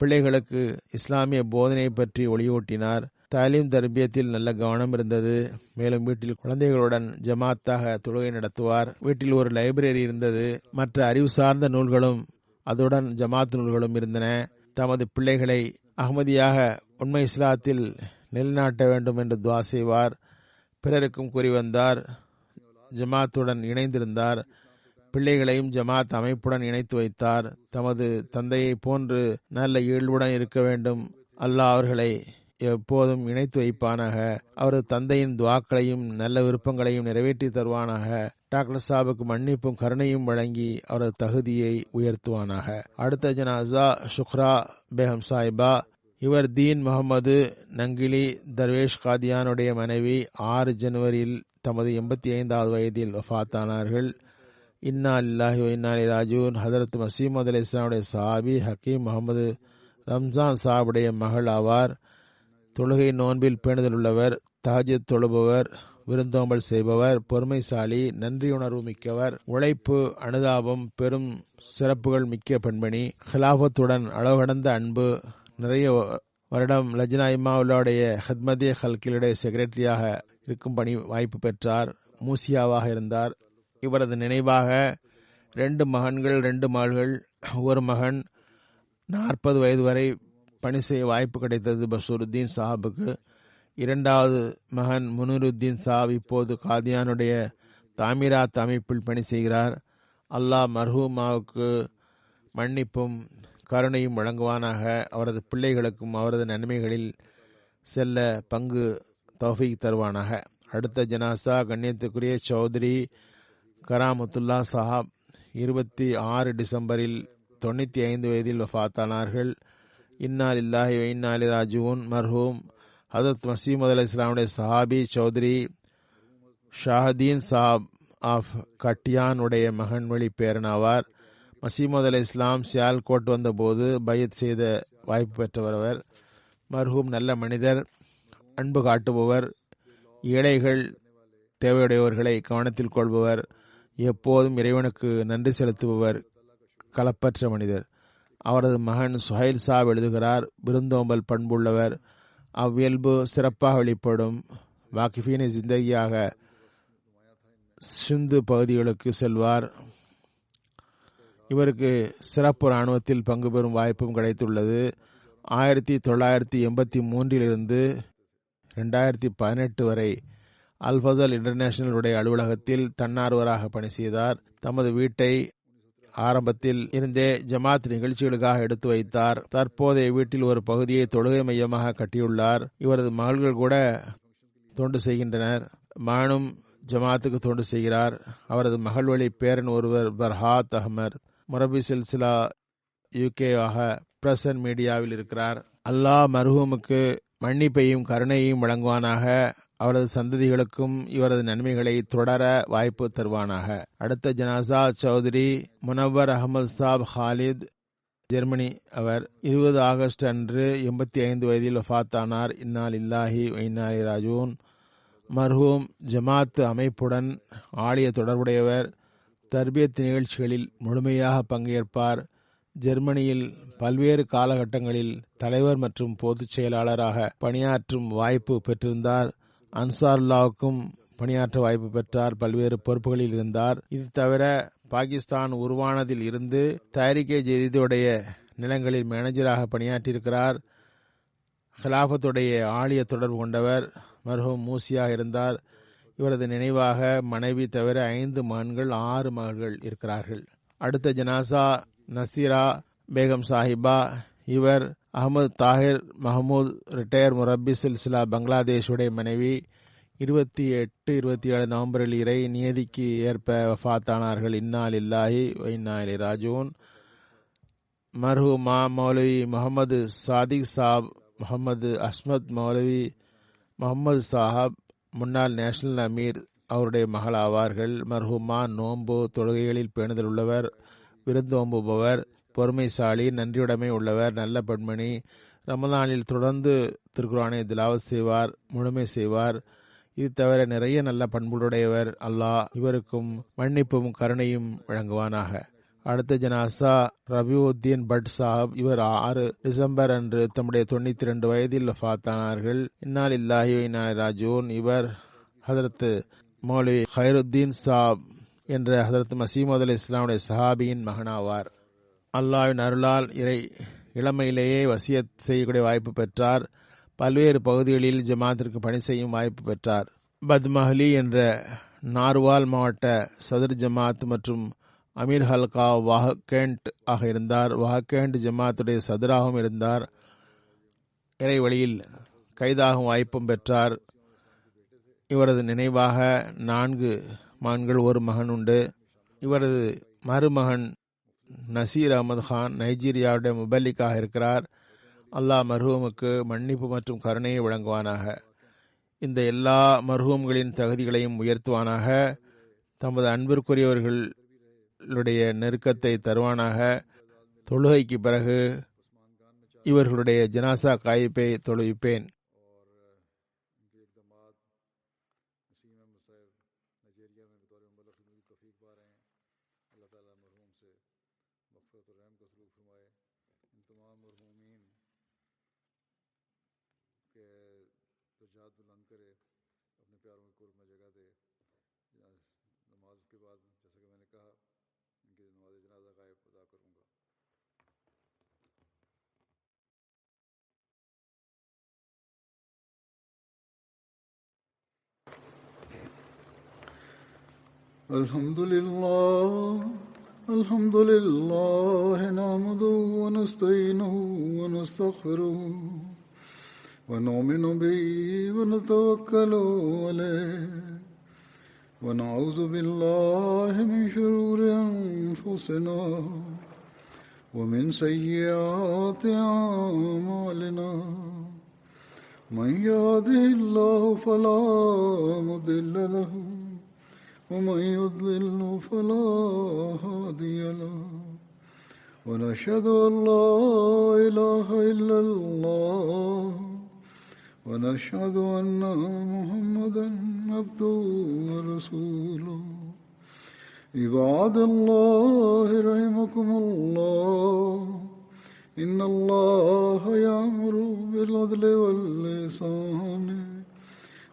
பிள்ளைகளுக்கு இஸ்லாமிய போதனை பற்றி ஒளியூட்டினார். தாலீம் தர்பியத்தில் நல்ல கவனம் இருந்தது. மேலும் வீட்டில் குழந்தைகளுடன் ஜமாத்தாக தொழுகை நடத்துவார். வீட்டில் ஒரு லைப்ரரி இருந்தது. மற்ற அறிவு சார்ந்த நூல்களும் அதுடன் ஜமாத் நூல்களும் இருந்தன. தமது பிள்ளைகளை அஹ்மதியாக உண்மை இஸ்லாத்தில் நிலைநாட்ட வேண்டும் என்று துவா செய்வார். பிறருக்கும் கூறி வந்தார். ஜமாத்துடன் இணைந்திருந்தார். பிள்ளைகளையும் ஜமாத் அமைப்புடன் இணைத்து வைத்தார். தமது தந்தையை போன்று நல்ல இயல்புடன் இருக்க வேண்டும். அல்லாஹ் அவர்களை எப்போதும் இணைத்து வைப்பானாக. அவரது தந்தையின் துவாக்களையும் நல்ல விருப்பங்களையும் நிறைவேற்றி தருவானாக. டாக்டர் சாபுக்கு மன்னிப்பும் கருணையும் வழங்கி அவரது தகுதியை உயர்த்துவானாக. அடுத்த ஜனாசா ஷுக்ரா பேகம் சாஹிபா. இவர் தீன் முகமது நங்கிலி தர்வேஷ் காதியானுடைய மனைவி. 6 ஜனவரியில் தமது 85வது வயதில் வஃபாத்தானார்கள். இன்னா லில்லாஹி வ இன்னா இலைஹி ராஜிஊன். ஹதரத் மசீமது அலைஹிஸ்ஸலாமுடைய சஹாபி ஹக்கீம் முகமது ரம்ஜான் சாஹிபுடைய மகள் ஆவார். தொழுகை நோன்பில் பேணுதல் உள்ளவர், தஹஜ்ஜுத் தொழுபவர், விருந்தோம்பல் செய்பவர், பொறுமைசாலி, நன்றியுணர்வு மிக்கவர், உழைப்பு, அனுதாபம், பெரும் சிறப்புகள் மிக்க பெண்மணி. ஹிலாஃபத்துடன் அளவு கடந்த அன்பு, நிறைய வருடம் லஜ்னா இமாவுடைய ஹத்மதே ஹல்கிலுடைய செக்ரட்டரியாக இருக்கும் பணி வாய்ப்பு பெற்றார். மூசியாவாக இருந்தார். இவரது நினைவாக 2 மகன்கள் 2 மகள்கள். ஒரு மகன் 40 வயது வரை பணி செய்ய வாய்ப்பு கிடைத்தது பஷூருத்தீன் சாஹிபுக்கு. 2வது மகன் முனீருத்தீன் சாஹிப் இப்போது காதியானுடைய தாமிராத் அமைப்பில் பணி செய்கிறார். அல்லாஹ் மர்ஹூமாவுக்கு மன்னிப்பும் கருணையும் வழங்குவானாக. அவரது பிள்ளைகளுக்கும் அவரது நன்மைகளில் செல்ல பங்கு தௌஃபீக் தருவானாக. அடுத்த ஜனாசா கண்ணியத்துக்குரிய சௌத்ரி கராமத்துல்லா சாஹாப் 26 டிசம்பரில் 95 வயதில் வஃபாத்தானார்கள். இன்னா லில்லாஹி வ இன்னா இலைஹி ராஜிஊன். மர்ஹூம் ஹதரத் மசீமது அலைஹிஸ்ஸலாமுடைய சஹாபி சௌத்ரி ஷாஹதீன் சாப் ஆஃப் கட்டியான் உடைய மகன் வழி பேரனாவார். மசீமது அலைஹிஸ்ஸலாம் சியால்கோட் வந்தபோது பையத் செய்த வாய்ப்பு பெற்றவர். மர்ஹூம் நல்ல மனிதர், அன்பு காட்டுபவர், ஏழைகள் தேவையுடையவர்களை கவனத்தில் கொள்பவர், எப்போதும் இறைவனுக்கு நன்றி செலுத்துபவர், கலப்பற்ற மனிதர். அவரது மகன் சுஹைல் சாப் எழுதுகிறார், விருந்தோம்பல் பண்புள்ளவர், அவ்வியல்பு சிறப்பாக வெளிப்படும். வாக்கிஃபீன ஜிந்தகியாக சிந்து பகுதிகளுக்கு செல்வார். இவருக்கு சிறப்பு இராணுவத்தில் பங்கு பெறும் வாய்ப்பும் கிடைத்துள்ளது. 1983 2018 வரை அல்ஃபதல் இன்டர்நேஷனலுடைய அலுவலகத்தில் தன்னார்வராக பணி செய்தார். தமது வீட்டை ஆரம்பத்தில் இருந்தே ஜமாத் நிகழ்ச்சிகளுக்காக எடுத்து வைத்தார். தற்போதைய வீட்டில் ஒரு பகுதியை தொழுகை மையமாக கட்டியுள்ளார். இவரது மகள்கள் கூட தொண்டு செய்கின்றனர். மகனும் ஜமாத்துக்கு தொண்டு செய்கிறார். அவரது மகள் வழி பேரன் ஒருவர் பர்ஹாத் அஹ்மத் முரபி சில்சிலா UK ஆக பிரசன்ட் மீடியாவில் இருக்கிறார். அல்லாஹ் மர்ஹூமுக்கு மன்னிப்பையும் கருணையையும் வழங்குவானாக. அவரது சந்ததிகளுக்கும் இவரது நன்மைகளை தொடர வாய்ப்பு தருவானாக. அடுத்த ஜனாசா சௌத்ரி முனவர் அகமது சாப் ஹாலித், ஜெர்மனி. அவர் 20 ஆகஸ்ட் அன்று 85 வயதில் வஃபாத்தானார். இன்னா லில்லாஹி வ இன்னா இலைஹி ராஜிஊன். மர்ஹூம் ஜமாத் அமைப்புடன் ஆழிய தொடர்புடையவர். தர்பியத் நிகழ்ச்சிகளில் முழுமையாக பங்கேற்பார். ஜெர்மனியில் பல்வேறு காலகட்டங்களில் தலைவர் மற்றும் பொதுச் செயலாளராக பணியாற்றும் வாய்ப்பு பெற்றிருந்தார். அன்சாருல்லாவுக்கும் பணியாற்ற வாய்ப்பு பெற்றார். பல்வேறு பொறுப்புகளில் இருந்தார். இது தவிர பாகிஸ்தான் உருவானதில் இருந்து தாரிகே ஜதீதுடைய நிலங்களில் மேனேஜராக பணியாற்றியிருக்கிறார். ஹிலாஃபத்துடைய ஆழிய தொடர்பு கொண்டவர். மர்ஹூம் மூசியாக இருந்தார். இவரது நினைவாக மனைவி தவிர 5 மகன்கள் 6 மகள்கள் இருக்கிறார்கள். அடுத்த ஜனாசா நசீரா பேகம் சாஹிபா. இவர் அகமது தாஹிர் மஹமூத் ரிட்டையர் முரப்பி சில்சிலா பங்களாதேஷுடைய மனைவி. 28-27 நவம்பரில் இறை நியதிக்கு ஏற்ப வஃபாத்தானார்கள். இன்னா லில்லாஹி வ இன்னா இலைஹி ராஜிஊன். மர்ஹூமா மௌலவி முகமது சாதிக் சாப், முகமது அஸ்மத் மௌலவி முகமது சாஹப் முன்னாள் நேஷனல் அமீர் அவருடைய மகள் ஆவார்கள். மர்ஹூமா நோன்பு தொழுகைகளில் பேணுதல் உள்ளவர், விருந்தோம்புபவர், பொறுமைசாலி, நன்றியுடைமை உள்ளவர், நல்ல பெண்மணி. ரமலானில் தொடர்ந்து திருக்குர்ஆனை திலாவத் செய்வார், முழுமை செய்வார். இது தவிர நிறைய நல்ல பண்புடையவர். அல்லாஹ் இவருக்கும் மன்னிப்பும் கருணையும் வழங்குவானாக. அடுத்த ஜனாசா ரபியுத்தீன் பட் சாஹப். இவர் 6 டிசம்பர் அன்று தம்முடைய 92 வயதில் வஃபாத்தானார்கள். இன்னா லில்லாஹி வ இன்னா இலைஹி ராஜிஊன். இவர் ஹதரத் மௌலவி ஹைருத்தீன் சாப் என்ற ஹதரத் மசீமது அலி இஸ்லாமுடைய சஹாபியின் மகனாவார். அல்லாஹ்வின் அருளால் இளமையிலேயே வசியத் செய்யக்கூடிய வாய்ப்பு பெற்றார். பல்வேறு பகுதிகளில் ஜமாத்திற்கு பணி செய்யும் வாய்ப்பு பெற்றார். பத்மஹலி என்ற நார்வால் மாவட்ட சதுர் ஜமாத் மற்றும் அமீர் ஹல்கா வாஹகேண்ட் ஆக இருந்தார். வாஹகேண்ட் ஜமாத்துடைய சதுராகவும் இருந்தார். இறை வழியில் கைதாகும் வாய்ப்பும் பெற்றார். இவரது நினைவாக 4 மகன்கள் 1 மகன் உண்டு. இவரது மருமகன் நசீர் அகமது கான் நைஜீரியாவுடைய முபல்லிக்காக இருக்கிறார். அல்லாஹ் மர்ஹூமுக்கு மன்னிப்பு மற்றும் கருணையை வழங்குவானாக. இந்த எல்லா மர்ஹூம்களின் தகுதிகளையும் உயர்த்துவானாக. தமது அன்பிற்குரியவர்களுடைய நெருக்கத்தை தருவானாக. தொழுகைக்கு பிறகு இவர்களுடைய ஜனாசா காயிப்பை தொழுவிப்பேன். الحمد لله نحمده ونستعينه ونستغفره ونؤمن به ونتوكل عليه ونعوذ بالله من شرور أنفسنا ومن سيئات أعمالنا من يهده الله فلا مضل له ومن يضلل فلا هادي له ونشهد أن لا إله إلا الله ونشهد أن محمدا عبده ورسوله عباد الله رحمكم الله إن الله يأمر بالعدل والإحسان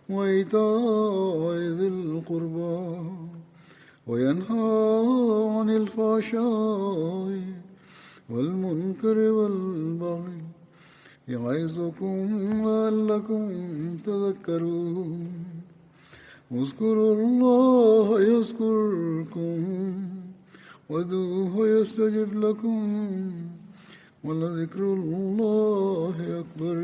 وإيتاء ذي القربى وينهى عن الفحشاء والمنكر والبغي يعظكم لعلكم تذكرون اذكروا الله يذكركم وادعوه يستجب لكم ولذكر الله أكبر.